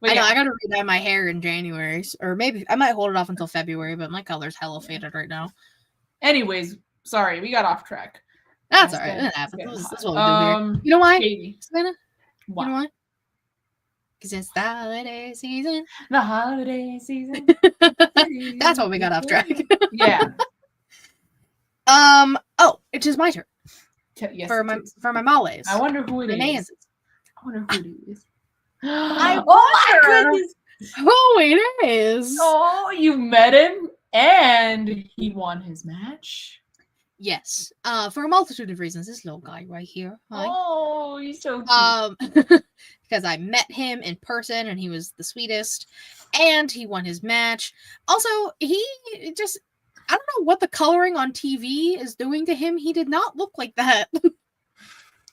But I know I gotta redye my hair in January, or maybe I might hold it off until February, but my color's hella faded right now. Anyways, sorry, we got off track. That's all right. That happens. That's what we do here. You know why, Savannah? Why? You know why? Because it's the holiday season. The holiday season. That's why we got off track. Yeah. Oh, it is my turn. Yes, for my moles. I wonder who it is. Oh my goodness. Who it is? Oh, you met him and he won his match. Yes. For a multitude of reasons. This little guy right here. Hi. Oh, he's so cute. Because I met him in person and he was the sweetest. And he won his match. Also, he just, I don't know what the coloring on TV is doing to him. He did not look like that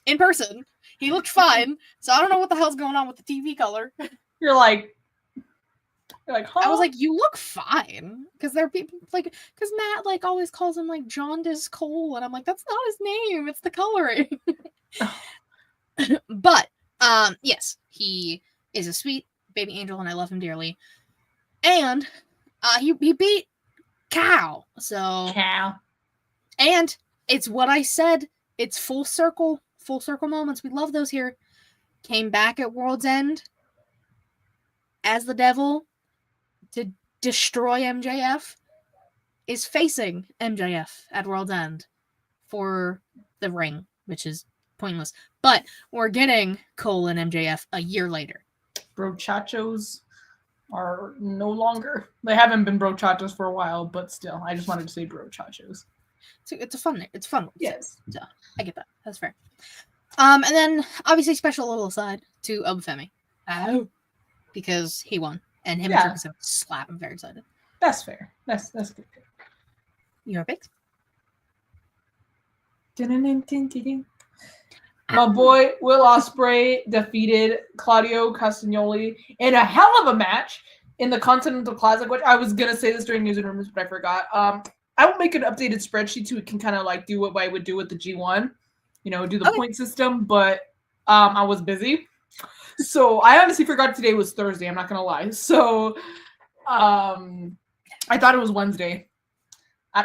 in person. He looked fine. So I don't know what the hell's going on with the TV color. You're like, huh? I was like, you look fine. Because there are people like, because Matt like always calls him like Jaundice Cole. And I'm like, that's not his name. It's the coloring. But, yes, he is a sweet baby angel and I love him dearly. And he beat Cow. So Cow. And it's what I said. It's full circle moments. We love those here. Came back at World's End as the devil to destroy MJF. Is facing MJF at World's End for the ring, which is pointless. But we're getting Cole and MJF a year later. Brochachos are no longer. They haven't been brochachos for a while, but still, I just wanted to say brochachos. it's a fun. It's fun. Yes. So I get that. That's fair. And then obviously special little aside to Obafemi. Oh, because he won and him and Yeah. Turkison slap. I'm very excited. That's fair. That's good. Your picks? My boy Will Ospreay defeated Claudio Castagnoli in a hell of a match in the Continental Classic, which I was gonna say this during news and rumors, but I forgot. I will make an updated spreadsheet so we can kind of like do what I would do with the G1, do the point system. But I was busy, so I honestly forgot today was Thursday. I'm not gonna lie. So I thought it was Wednesday,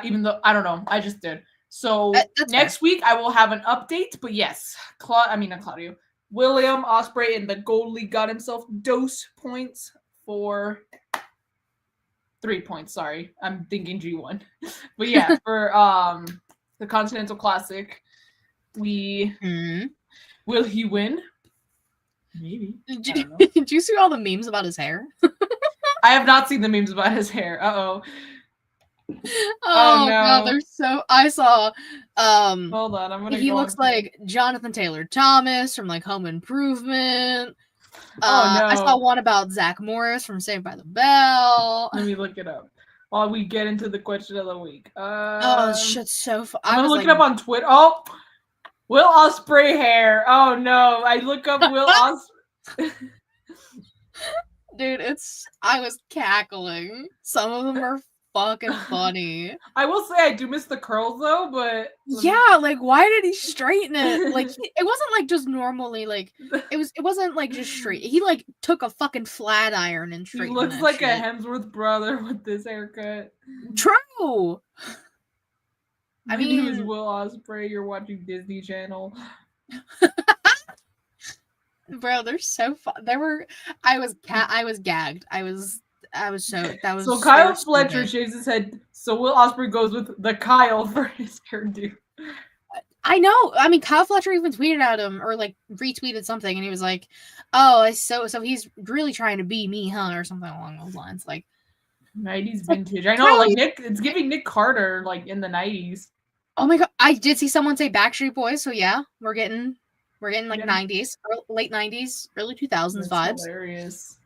even though I don't know. I just did. So next week I will have an update. But yes, not Claudio. William Ospreay in the Gold League got himself dose points for 3 points. Sorry, I'm thinking G1. But yeah, for the Continental Classic, will he win? Maybe. Did you see all the memes about his hair? I have not seen the memes about his hair. Uh-oh. Oh no, they're so. I saw. Hold on, I'm gonna. He looks like Jonathan Taylor Thomas from like Home Improvement. No. I saw one about Zach Morris from Saved by the Bell. Let me look it up while we get into the question of the week. Shit's so fun. I'm gonna look it up on Twitter. Oh, Will Ospreay hair. Oh no, I look up Will Ospreay. Dude, I was cackling. Some of them are fucking funny. I will say I do miss the curls though, but yeah, like why did he straighten it? Like it wasn't like just normally like it wasn't like just straight. He like took a fucking flat iron and straightened. He looks like a Hemsworth brother with this haircut. True. My name is Will Ospreay. You're watching Disney Channel. Bro, they're so fun. I was gagged. I was so Kyle Fletcher shaves his head. So Will Ospreay goes with the Kyle for his hairdo. I know. I mean, Kyle Fletcher even tweeted at him or like retweeted something, and he was like, "Oh, so he's really trying to be me, huh?" or something along those lines. Like 90s vintage. I know, like it's giving Nick Carter like in the 90s. Oh my god, I did see someone say Backstreet Boys. So yeah, we're getting like 90s, late 90s, early 2000s vibes. Hilarious.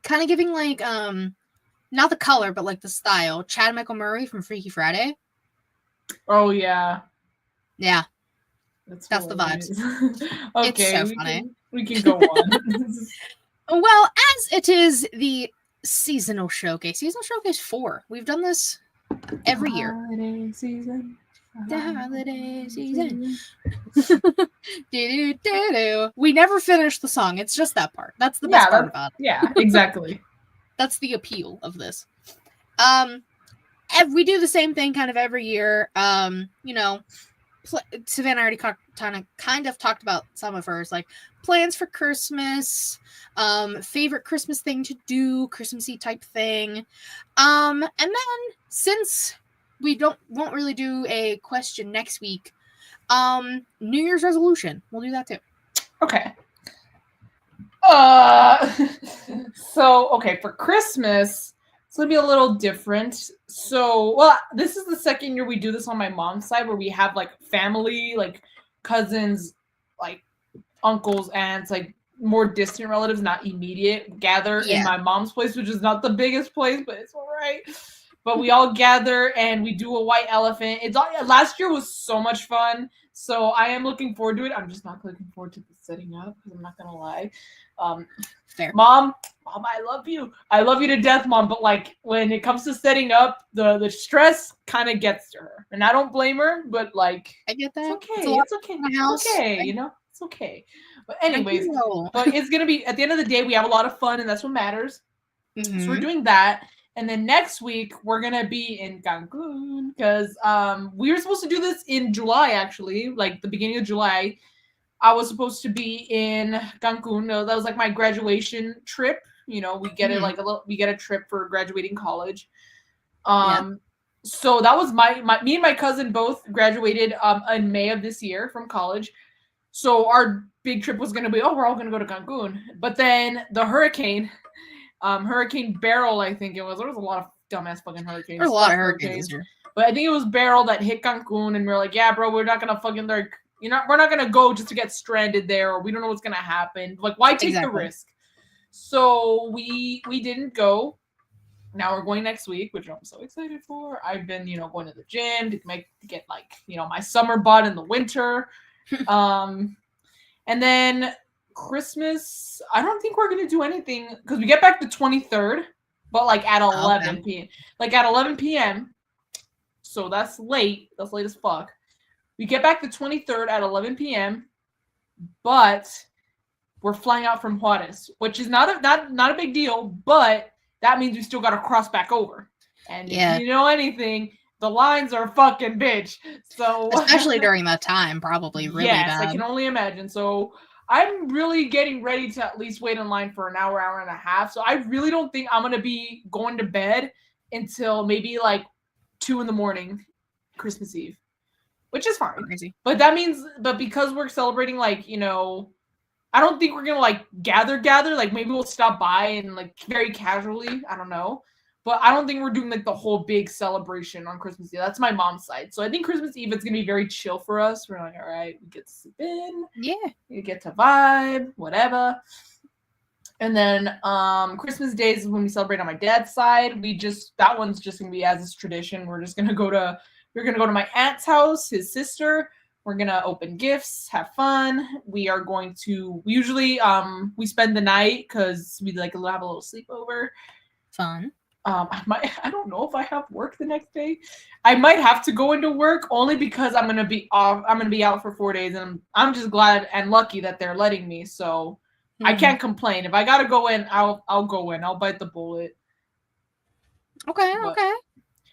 Kind of giving like not the color but like the style. Chad Michael Murray from Freaky Friday. Oh yeah. Yeah. That's the vibes. Okay, it's so funny. We can go on. Well, as it is the seasonal showcase. Seasonal showcase 4. We've done this every year. Holiday season. The holiday season. We never finish the song. It's just that part. That's the best part about it. Yeah, exactly. That's the appeal of this. We do the same thing kind of every year. Savannah already kind of talked about some of hers, like plans for Christmas, favorite Christmas thing to do, Christmassy type thing. And then since we won't really do a question next week, New Year's resolution. We'll do that too. Okay. For Christmas, it's gonna be a little different. So, this is the second year we do this on my mom's side, where we have like family, like cousins, like uncles, aunts, like more distant relatives, not immediate, gather in my mom's place, which is not the biggest place, but it's all right. But we all gather and we do a white elephant. Last year was so much fun, so I am looking forward to it. I'm just not looking forward to the setting up, because I'm not gonna lie. Fair. Mom, I love you. I love you to death, Mom. But like when it comes to setting up, the stress kind of gets to her, and I don't blame her. But like, I get that. It's okay. It's okay. It's okay. It's okay. But anyways, but it's gonna be at the end of the day, we have a lot of fun, and that's what matters. Mm-hmm. So we're doing that. And then next week, we're going to be in Cancun because we were supposed to do this in July, actually, like the beginning of July. I was supposed to be in Cancun. That was like my graduation trip. We get we get a trip for graduating college. So that was me and my cousin both graduated in May of this year from college. So our big trip was going to be, we're all going to go to Cancun. But then the hurricane Beryl, I think it was. There was a lot of dumbass fucking hurricanes. There's a lot of hurricanes this year. But I think it was Beryl that hit Cancun, and we are like, yeah, bro, we're not gonna fucking like, we're not gonna go just to get stranded there, or we don't know what's gonna happen. Like, why take the risk? So we didn't go. Now we're going next week, which I'm so excited for. I've been, going to the gym to get like, my summer bod in the winter. And then Christmas, I don't think we're gonna do anything because we get back the 23rd, but like at 11 p.m. Like at 11 p.m. So that's late. That's late as fuck. We get back the 23rd at 11 p.m. But we're flying out from Juarez, which is not a big deal, but that means we still got to cross back over. And if you know anything, the lines are fucking bitch. So especially during that time, probably really bad. Yes, I can only imagine. So I'm really getting ready to at least wait in line for an hour and a half. So I really don't think I'm going to be going to bed until maybe like 2 a.m, Christmas Eve, which is fine. Crazy. But that means, because we're celebrating, like, I don't think we're going to like gather. Like maybe we'll stop by and like very casually. I don't know. But I don't think we're doing like the whole big celebration on Christmas Eve. That's my mom's side. So I think Christmas Eve it's gonna be very chill for us. We're like, all right, we get to sleep in. Yeah. We get to vibe, whatever. And then Christmas Day is when we celebrate on my dad's side. That one's just gonna be as is tradition. We're gonna go to my aunt's house, his sister. We're gonna open gifts, have fun. We usually we spend the night because we like have a little sleepover. Fun. I don't know if I have work the next day. I might have to go into work only because I'm gonna be off. I'm gonna be out for 4 days, and I'm just glad and lucky that they're letting me. So I can't complain. If I gotta go in, I'll go in. I'll bite the bullet. Okay.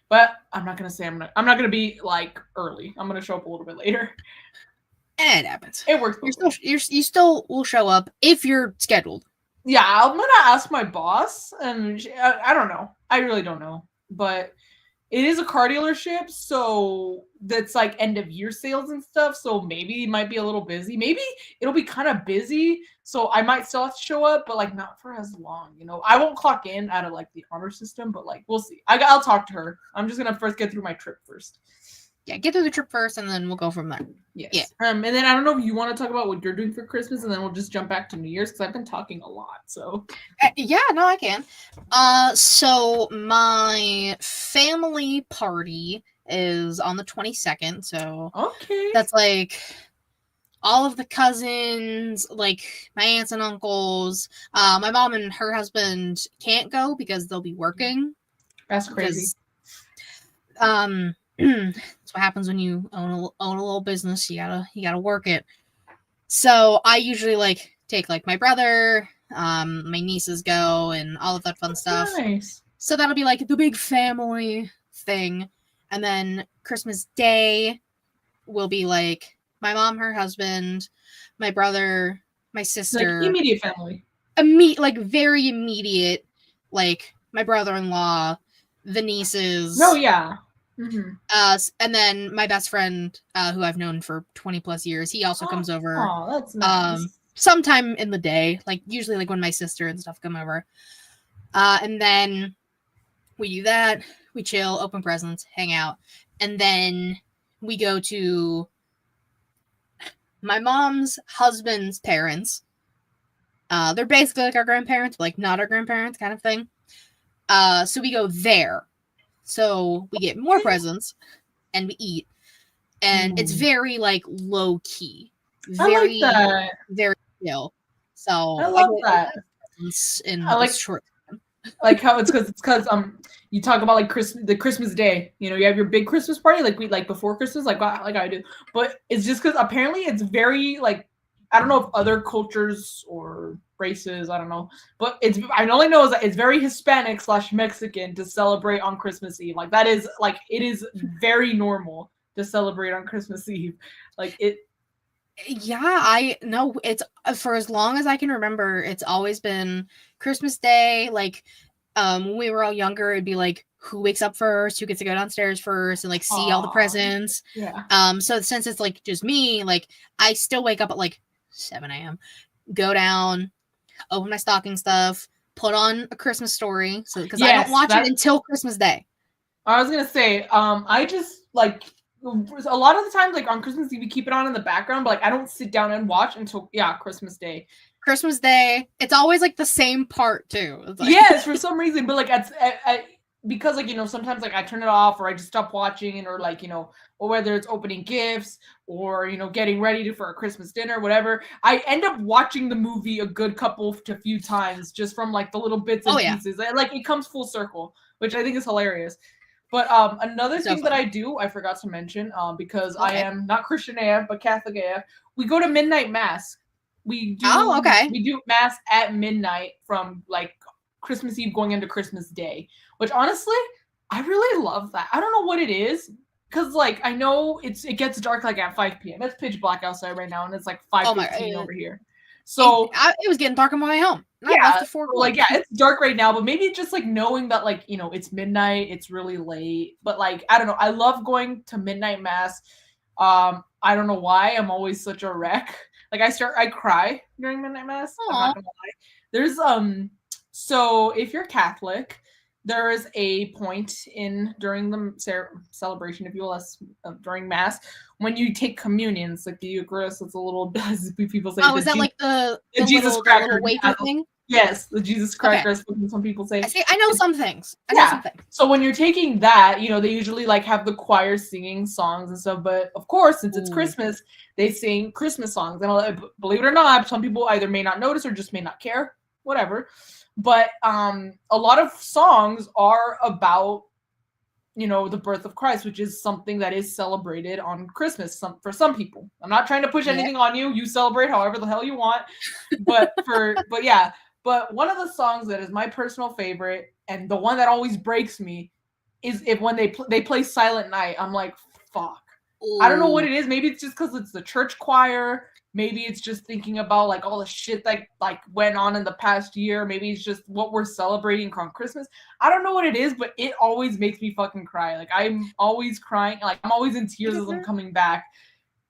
But I'm not gonna say I'm not gonna be like early. I'm gonna show up a little bit later. It happens. It works. You still will show up if you're scheduled. Yeah, I'm gonna ask my boss, and I don't know. I really don't know, but it is a car dealership, so that's like end of year sales and stuff. So maybe it might be a little busy. Maybe it'll be kind of busy, so I might still have to show up, but like not for as long. I won't clock in out of like the honor system, but like we'll see. I'll talk to her. I'm just gonna first get through my trip first. Yeah, get through the trip first, and then we'll go from there. Yes. Yeah. And then I don't know if you want to talk about what you're doing for Christmas, and then we'll just jump back to New Year's because I've been talking a lot. So. Yeah, no, I can. So my family party is on the 22nd. So okay, that's like all of the cousins, like my aunts and uncles. My mom and her husband can't go because they'll be working. That's crazy. That's what happens when you own a little business. You gotta work it. So I usually like take like my brother, my nieces go, and all of that fun stuff. Nice. So that'll be like the big family thing, and then Christmas Day will be like my mom, her husband, my brother, my sister, like immediate family. Like very immediate, like my brother-in-law, the nieces. Oh yeah. Mm-hmm. And then my best friend, who I've known for 20 plus years, he also comes over. Oh, that's nice. Sometime in the day, like usually like when my sister and stuff come over. And then we do that. We chill, open presents, hang out, and then we go to my mom's husband's parents. They're basically like our grandparents, but like not our grandparents, kind of thing. So we go there. So we get more presents and we eat. And it's very like low key. Very, I like that. Very chill. So I love that. In I like short time. Like how it's because you talk about like the Christmas Day. You have your big Christmas party like before Christmas, like I do. But it's just because apparently it's very like I don't know if other cultures or races, I don't know, but I only know is that it's very Hispanic / Mexican to celebrate on Christmas Eve. Like that is like it is very normal to celebrate on Christmas Eve. Like it. Yeah, I know it's for as long as I can remember. It's always been Christmas Day. Like, when we were all younger, it'd be like who wakes up first, who gets to go downstairs first, and like see all the presents. Yeah. So since it's like just me, like I still wake up at like 7 a.m. Go down, open my stocking stuff, put on A Christmas Story. So because I don't watch it until Christmas Day. I was gonna say, I just like a lot of the times, like on Christmas Eve, we keep it on in the background, but like I don't sit down and watch until Christmas Day. Christmas Day, it's always like the same part too. It's like, Yes, for some reason, but like because like sometimes like I turn it off or I just stop watching, or like or whether it's opening gifts or getting ready for a Christmas dinner, whatever, I end up watching the movie a good couple to few times just from like the little bits and pieces. Like it comes full circle, which I think is hilarious. But another thing that I do, I forgot to mention, because I am not Christian AF but Catholic AF, we go to midnight mass. We do mass at midnight from like Christmas Eve going into Christmas Day, which honestly, I really love that. I don't know what it is, because like I know it gets dark like at 5 p.m. It's pitch black outside right now, and it's like 5:15 over here. So it was getting dark on my way home. It's dark right now, but maybe it's just like knowing that like it's midnight, it's really late. But like I don't know, I love going to midnight mass. I don't know why I'm always such a wreck. Like I cry during midnight mass. I'm not gonna lie. There's so if you're Catholic, there is a point during the celebration, if you will, during mass, when you take communion. It's like the Eucharist. It's a little, as people say. Oh, is that like the Jesus cracker wafer thing? Yes, the Jesus crackers. Okay. Some people say. I know some things. I know some things. So when you're taking that, they usually like have the choir singing songs and stuff. But of course, since it's Christmas, they sing Christmas songs. And believe it or not, some people either may not notice or just may not care. Whatever. But a lot of songs are about, the birth of Christ, which is something that is celebrated on Christmas for some people. I'm not trying to push anything on you. You celebrate however the hell you want. But But one of the songs that is my personal favorite, and the one that always breaks me, is when they play Silent Night. I'm like, fuck. Ooh. I don't know what it is. Maybe it's just because it's the church choir. Maybe it's just thinking about like all the shit that like went on in the past year. Maybe it's just what we're celebrating on Christmas. I don't know what it is, but it always makes me fucking cry. Like I'm always crying. Like I'm always in tears as I'm coming back.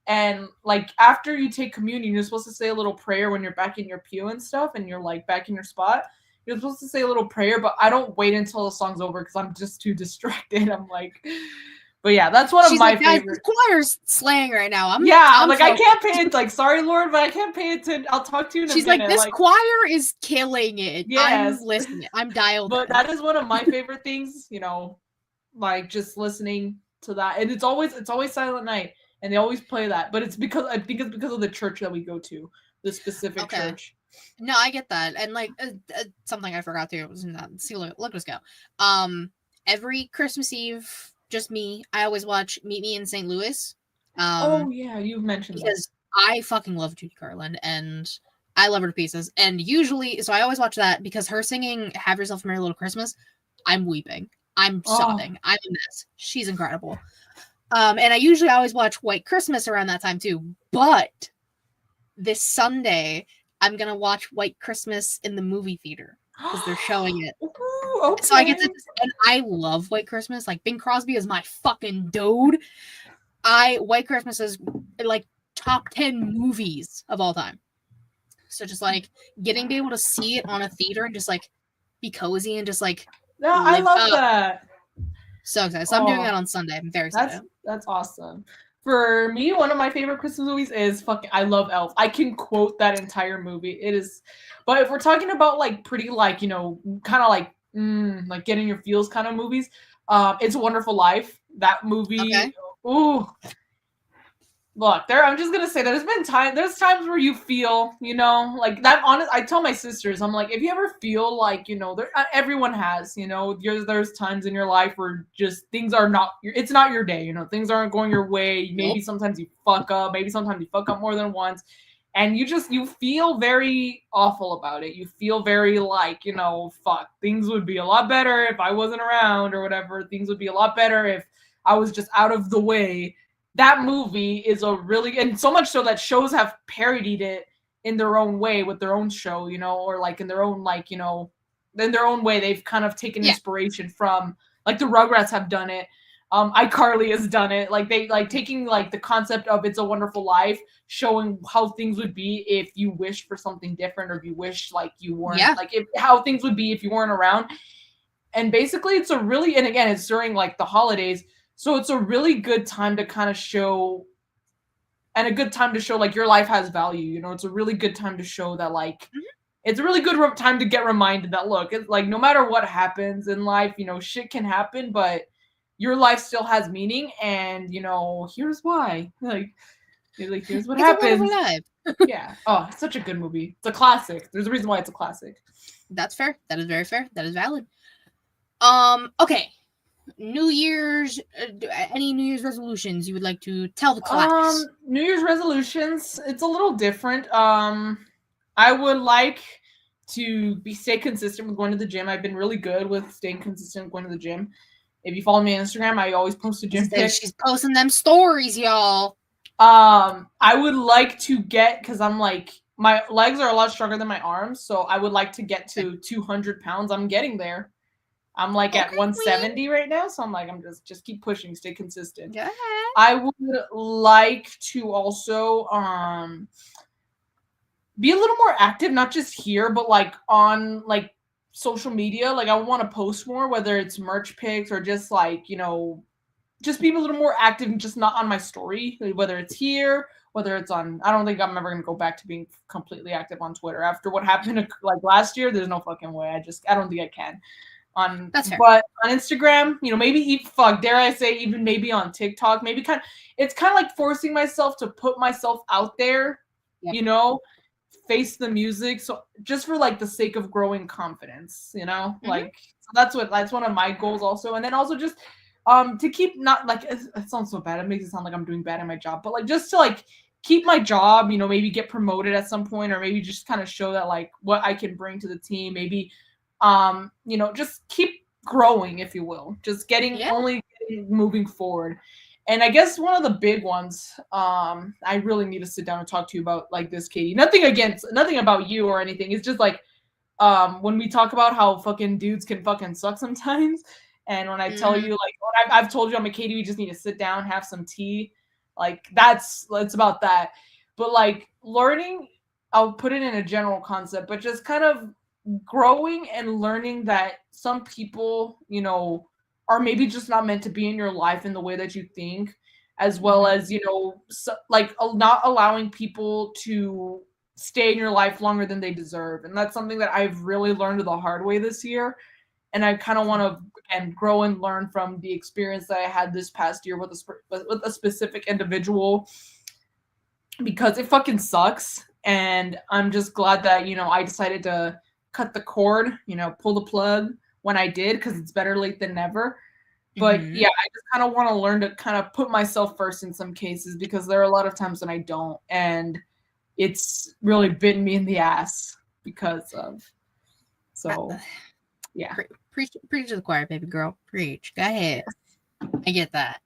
And like after you take communion, you're supposed to say a little prayer when you're back in your pew and stuff, and you're like back in your spot. You're supposed to say a little prayer, but I don't wait until the song's over because I'm just too distracted. I'm like, but yeah, that's one of my favorites. The choir's slaying right now. I'm like, I can't pay it. Like, sorry, Lord, but I can't pay attention. I'll talk to you in a minute. She's like, this choir is killing it. Yes. I'm listening. I'm dialed. But that is one of my favorite things. Like just listening to that, and it's always Silent Night. And they always play that, but I think it's because of the church that we go to, the specific church. No, I get that, and like something I forgot to was in that. See, look, let's go. Every Christmas Eve, just me. I always watch Meet Me in St. Louis. Oh yeah, you've mentioned because I fucking love Judy Garland, and I love her to pieces. And usually, so I always watch that because her singing "Have Yourself a Merry Little Christmas," I'm weeping, I'm sobbing, I'm a mess. She's incredible. And I usually always watch White Christmas around that time too. But this Sunday, I'm going to watch White Christmas in the movie theater because they're showing it. Ooh, okay. So I get to, and I love White Christmas. Like Bing Crosby is my fucking dude. White Christmas is like top 10 movies of all time. So just like getting to be able to see it on a theater and just like be cozy and just like. No, I love that. So excited. So I'm doing that on Sunday. I'm very excited. That's awesome. For me, one of my favorite Christmas movies is I love Elf. I can quote that entire movie. It is, but if we're talking about like pretty like, kind of like getting your feels kind of movies, It's a Wonderful Life. That movie. Okay. Ooh. Look, I'm just gonna say that there's times where you feel, like that. I tell my sisters, I'm like, if you ever feel like, everyone has, there's times in your life where just things are it's not your day, things aren't going your way. Maybe sometimes you fuck up, maybe sometimes you fuck up more than once, and you feel very awful about it. You feel very like, fuck, things would be a lot better if I wasn't around or whatever. Things would be a lot better if I was just out of the way. That movie is and so much so that shows have parodied it in their own way with their own show, or like in their own, like, in their own way, they've kind of taken inspiration from, like the Rugrats have done it. iCarly has done it. Like they taking like the concept of It's a Wonderful Life, showing how things would be if you wished for something different, or if you wish like you weren't, like how things would be if you weren't around. And basically it's a really, and again, it's during like the holidays, so it's a really good time to kind of show, and a good time to show like your life has value. You know, it's a really good time to show that like Mhm. it's a really good time to get reminded that look, it's like no matter what happens in life, you know, shit can happen, but your life still has meaning, and you know, here's why. Like here's what It's a wonderful happens. life. Yeah. Oh, it's such a good movie. It's a classic. There's a reason why it's a classic. That's fair. That is very fair. That is valid. Okay. New Year's, any New Year's resolutions you would like to tell the class? New Year's resolutions, it's a little different. I would like to stay consistent with going to the gym. I've been really good with staying consistent with going to the gym. If you follow me on Instagram, I always post a gym pic. She's posting them stories, y'all. I would like to get, because I'm like, my legs are a lot stronger than my arms, so I would like to get to 200 pounds. I'm getting there. I'm like at 170 right now, so I'm like, I'm just keep pushing, stay consistent. Go ahead. I would like to also be a little more active, not just here, but like on like social media. Like I want to post more, whether it's merch pics or just like, you know, just be a little more active and just not on my story, whether it's here, whether it's on, I don't think I'm ever going to go back to being completely active on Twitter after what happened like last year. There's no fucking way. I don't think I can. That's fair. But on Instagram, you know, maybe dare I say, even maybe on TikTok, it's kind of like forcing myself to put myself out there, Yep. you know, face the music. So just for like the sake of growing confidence, you know, like so that's one of my goals also. And then also just to keep, not like, it sounds so bad, it makes it sound like I'm doing bad at my job, but like just to like keep my job, you know, maybe get promoted at some point, or maybe just kind of show that like what I can bring to the team, maybe you know, just keep growing, if you will, just only moving forward. And I guess one of the big ones, I really need to sit down and talk to you about like this, Katie. Nothing about you or anything. It's just like when we talk about how fucking dudes can fucking suck sometimes. And when I tell you, like, I've told you, I'm like, Katie, we just need to sit down, have some tea. Like, it's about that. But like learning, I'll put it in a general concept, but just kind of growing and learning that some people, you know, are maybe just not meant to be in your life in the way that you think, as well as, you know, like not allowing people to stay in your life longer than they deserve. And that's something that I've really learned the hard way this year. And I kind of want to, again, grow and learn from the experience that I had this past year with a specific individual, because it fucking sucks. And I'm just glad that, you know, I decided to cut the cord, you know, pull the plug when I did, because it's better late than never. But yeah, I just kind of want to learn to kind of put myself first in some cases, because there are a lot of times when I don't. And it's really bitten me in the ass because of, so yeah. Preach to the choir, baby girl. Preach. Go ahead. I get that.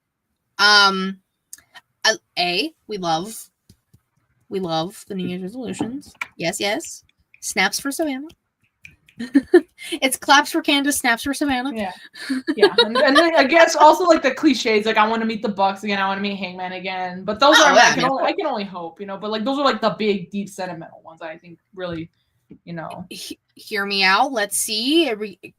We love the New Year's resolutions. Yes. Snaps for Savannah. It's claps for Candace, snaps for Savannah. Yeah. And then I guess also like the cliches, like I want to meet the Bucks again, I want to meet Hangman again. But those I can only hope, you know. But like those are like the big, deep, sentimental ones that I think really, you know. Hear me out. Let's see.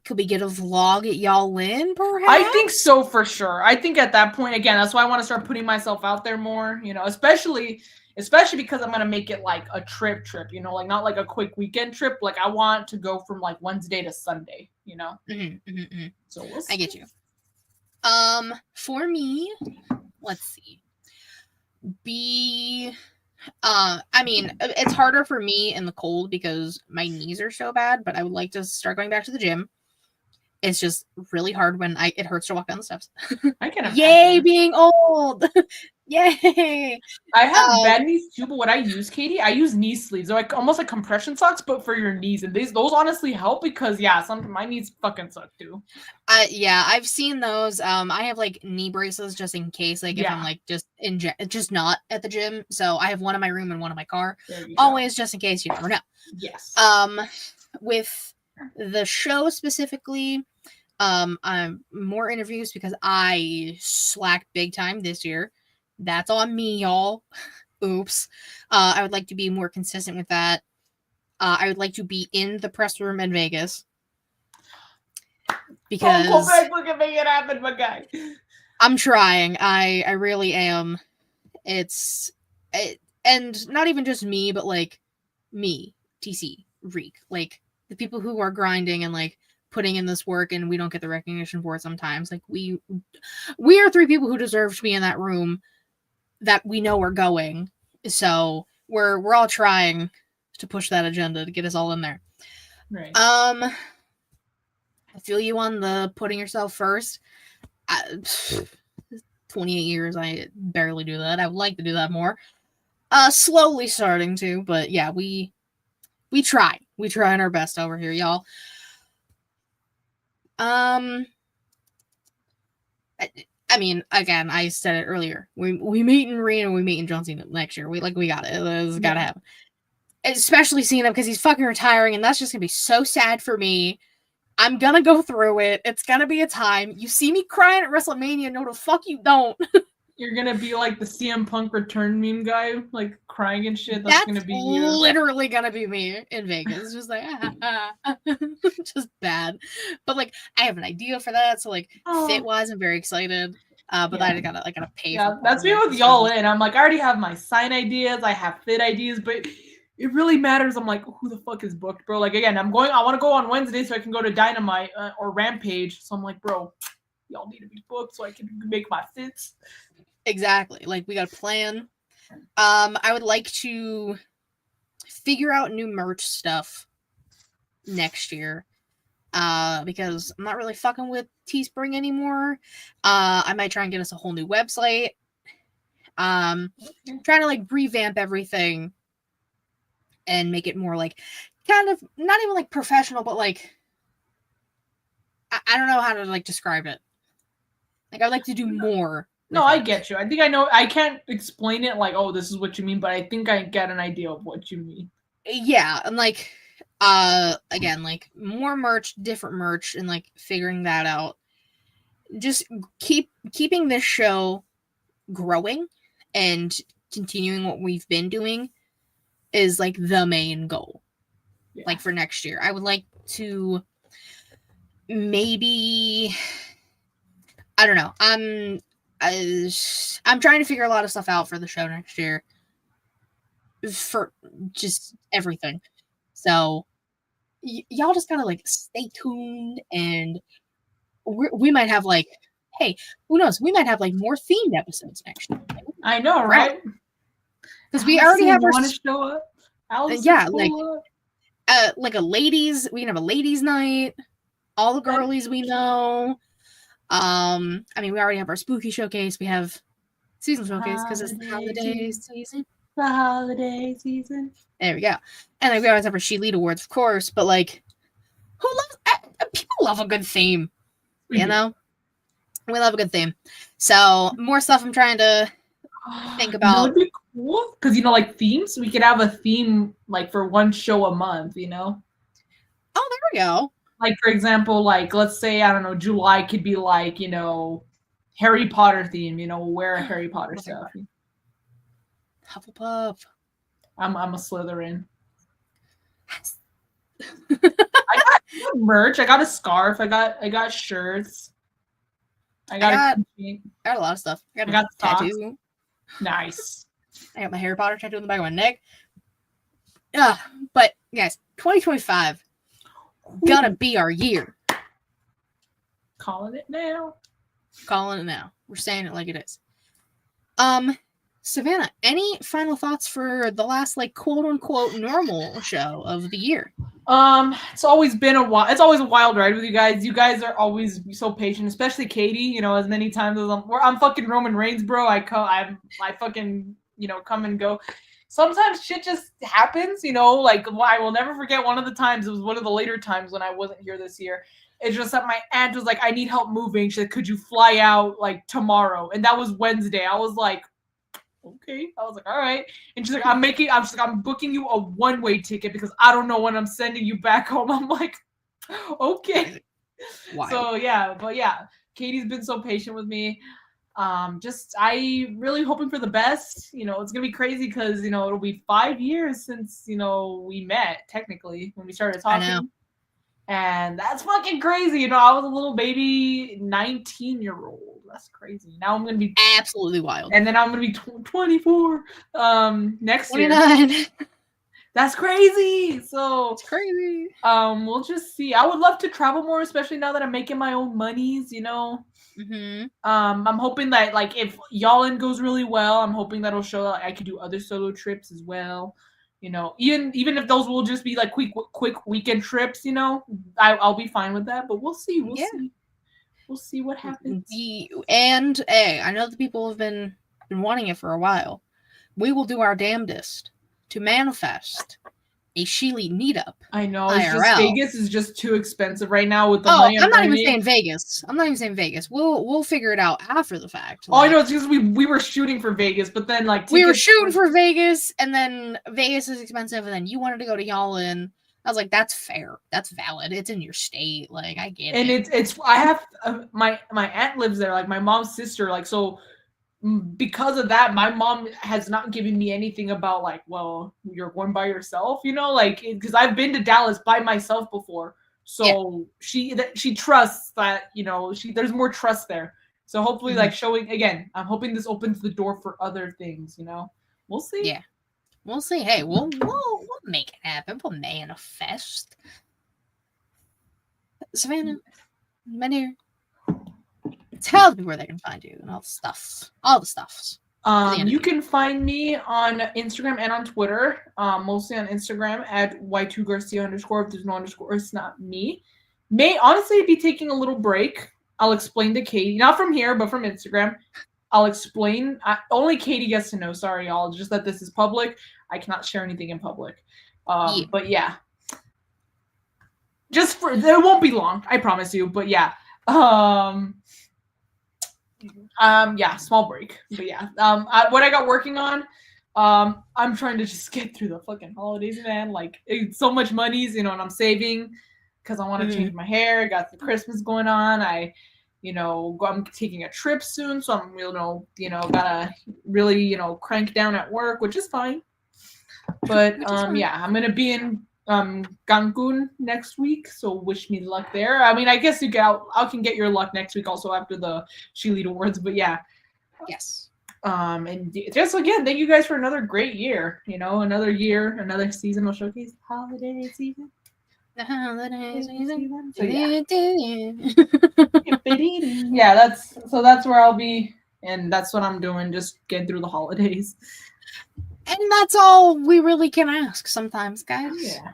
Could we get a vlog at y'all in, perhaps? I think so, for sure. I think at that point, again, that's why I want to start putting myself out there more, you know, especially because I'm going to make it like a trip, you know, like not like a quick weekend trip. Like I want to go from like Wednesday to Sunday, you know? So we'll see. I get you. For me, let's see. I mean, it's harder for me in the cold because my knees are so bad, but I would like to start going back to the gym. It's just really hard when it hurts to walk down the steps. I can imagine. Yay, being old. Yay. I have bad knees too, but what I use, Katie, I use knee sleeves. They're like almost like compression socks, but for your knees. And those honestly help, because my knees fucking suck too. Yeah, I've seen those. I have like knee braces just in case, like if I'm like just not at the gym. So I have one in my room and one in my car. Always, just in case, you never know. Yes. With the show specifically, I'm more interviews because I slacked big time this year. That's on me, y'all. Oops. I would like to be more consistent with that. I would like to be in the press room in Vegas. because go back, look and make it happen, my guy. I'm trying. I really am. And not even just me, but like me, TC, Reek, like the people who are grinding and like putting in this work, and we don't get the recognition for it sometimes. Like we are three people who deserve to be in that room that we know are going. So we're all trying to push that agenda to get us all in there. Right. I feel you on the putting yourself first. 28 years, I barely do that. I would like to do that more. Slowly starting to, but yeah, we try. We trying our best over here, y'all. I mean, again, I said it earlier. We meet in Reno, we meet in John Cena next year. We got it. It's gotta happen. Especially Cena because he's fucking retiring, and that's just gonna be so sad for me. I'm gonna go through it. It's gonna be a time. You see me crying at WrestleMania. No, the fuck you don't. You're gonna be like the CM Punk return meme guy, like crying and shit. That's gonna be you. Literally gonna be me in Vegas. Just like just bad. But like I have an idea for that. So like fit wise, I'm very excited. But I gotta pay. Yeah, that's me with y'all in. I'm like, I already have my sign ideas, I have fit ideas, but it really matters. I'm like, who the fuck is booked, bro? Like again, I want to go on Wednesday so I can go to Dynamite or Rampage. So I'm like, bro, y'all need to be booked so I can make my fits. Exactly. Like we got a plan. I would like to figure out new merch stuff next year. Because I'm not really fucking with Teespring anymore. I might try and get us a whole new website. Trying to like revamp everything and make it more like kind of not even like professional, but like I don't know how to like describe it. Like I would like to do more. No, I get you. I think I know. I can't explain it like, oh, this is what you mean, but I think I get an idea of what you mean. Yeah, and like again, like more merch, different merch, and like figuring that out. Just keeping this show growing and continuing what we've been doing is like the main goal. Yeah. Like for next year, I would like to maybe I don't know. I'm trying to figure a lot of stuff out for the show next year. For just everything. So y'all just gotta like stay tuned, and we might have like, hey, who knows? We might have like more themed episodes next year. I know, right? Because we already have our show up. Yeah, like a ladies. We can have a ladies' night. All the girlies we know. I mean, we already have our spooky showcase. We have season showcase because it's the holiday season. The holiday season. There we go. And like we always have our She Lead Awards, of course. But like, who loves? People love a good theme. You know, we love a good theme. So more stuff I'm trying to think about. That would be cool because like themes, we could have a theme like for one show a month. You know. Oh, there we go. Like, for example, like, let's say, I don't know, July could be like, Harry Potter theme, wear a Harry Potter stuff. Hufflepuff. I'm a Slytherin. I got merch. I got a scarf. I got shirts. I got a lot of stuff. I got a tattoo. Nice. I got my Harry Potter tattoo on the back of my neck. Yeah, but guys, 2025 gonna be our year. Calling it now. We're saying it like it is. Savannah, any final thoughts for the last like quote unquote normal show of the year? It's always been it's always a wild ride with you guys. You guys are always so patient, especially Katie. As many times as I'm fucking Roman Reigns, bro. I fucking come and go. Sometimes shit just happens, like I will never forget one of the times. It was one of the later times when I wasn't here this year. It's just that my aunt was like, I need help moving. She said, could you fly out like tomorrow? And that was Wednesday. I was like, okay. I was like, all right. And she's like, I'm booking you a one-way ticket because I don't know when I'm sending you back home. I'm like, okay. Wow. So yeah, but yeah, Katie's been so patient with me. I really hoping for the best. It's gonna be crazy because it'll be 5 years since we met technically when we started talking. And that's fucking crazy. You know, I was a little baby 19-year-old. That's crazy. Now I'm going to be Absolutely wild. and then I'm going to be 24 next year. 29. That's crazy. So It's crazy. we'll just see. I would love to travel more, especially now that I'm making my own monies, you know. Mm-hmm. I'm hoping that like if Y'allin goes really well, I'm hoping that'll show that I could do other solo trips as well. You know, even if those will just be like quick weekend trips, you know, I'll be fine with that. But we'll see. We'll see. We'll see what happens. And hey, I know the people have been wanting it for a while. We will do our damnedest to manifest a Sheely meetup. I know. It's just IRL. Vegas is just too expensive right now with the money I'm not even saying Vegas. We'll figure it out after the fact. All I know is because we were shooting for Vegas, but then like we were shooting for Vegas, and then Vegas is expensive, and then you wanted to go to Y'allin. I was like, that's fair. That's valid. It's in your state. Like, I get and it. And it's I have my aunt lives there, like my mom's sister. Like, so because of that, my mom has not given me anything about like, well, you're going by yourself, you know, like because I've been to Dallas by myself before. So she trusts that, you know, there's more trust there. So hopefully, like showing again, I'm hoping this opens the door for other things, you know. We'll see. Yeah. We'll see. Hey, we'll make it happen. We'll manifest. Savannah, my dear, tell me where they can find you and all the stuff. All the stuffs. You can find me on Instagram and on Twitter. Mostly on Instagram at y2garcia_. If there's no underscore, it's not me. May honestly be taking a little break. I'll explain to Katie, not from here, but from Instagram. I'll explain. Only Katie gets to know. Sorry, y'all. Just that this is public. I cannot share anything in public. But yeah. It won't be long. I promise you. But yeah. Yeah, small break. But yeah. What I got working on, I'm trying to just get through the fucking holidays, man. Like, it's so much monies, you know, and I'm saving because I want to change my hair. I got the Christmas going on. I'm taking a trip soon, so I'm, gotta really, crank down at work, which is fine. But yeah, I'm gonna be in Cancun next week, so wish me luck there. I mean, I guess I can get your luck next week also after the She-Lead Awards, but yeah. Yes. And just again, thank you guys for another great year. You know, another year, another season will showcase holiday season. The holiday season. So, yeah, that's where I'll be, and that's what I'm doing, just getting through the holidays. And that's all we really can ask sometimes, guys. Yeah.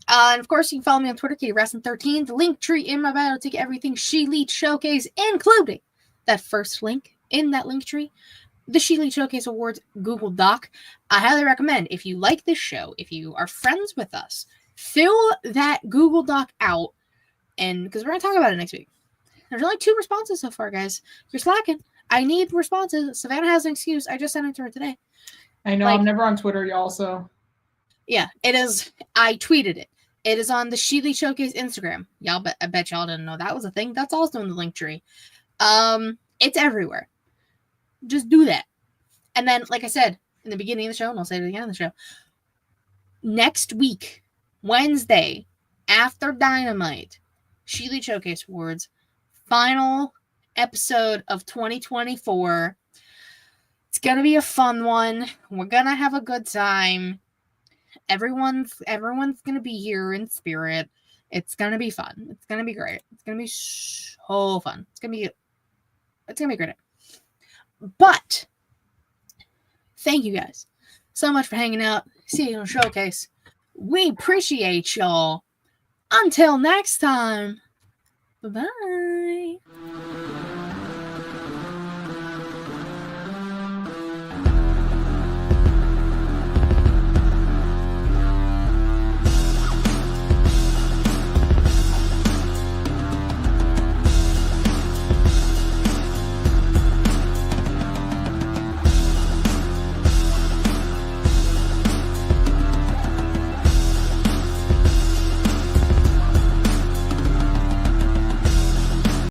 And of course, you can follow me on Twitter, KatieWrestling13. The link tree in my bio to get everything She-Lead Showcase, including that first link in that link tree, the She-Lead Showcase Awards Google Doc. I highly recommend, if you like this show, if you are friends with us, fill that Google Doc out, and because we're going to talk about it next week. There's only 2 responses so far, guys. You're slacking. I need responses. Savannah has an excuse. I just sent it to her today. I know, I'm never on Twitter, y'all, so. Yeah, it is. I tweeted it. It is on the She-Lead Showcase Instagram. I bet y'all didn't know that was a thing. That's also in the link tree. It's everywhere. Just do that. And then, like I said in the beginning of the show, and I'll say it at the end of the show, next week, Wednesday, after Dynamite, She-Lead Showcase Awards, final episode of 2024. It's gonna be a fun one. We're gonna have a good time. Everyone's gonna be here in spirit. It's gonna be fun. It's gonna be great. It's gonna be so fun. It's gonna be great. But thank you guys so much for hanging out. See you on Showcase. We appreciate y'all. Until next time. Bye-bye.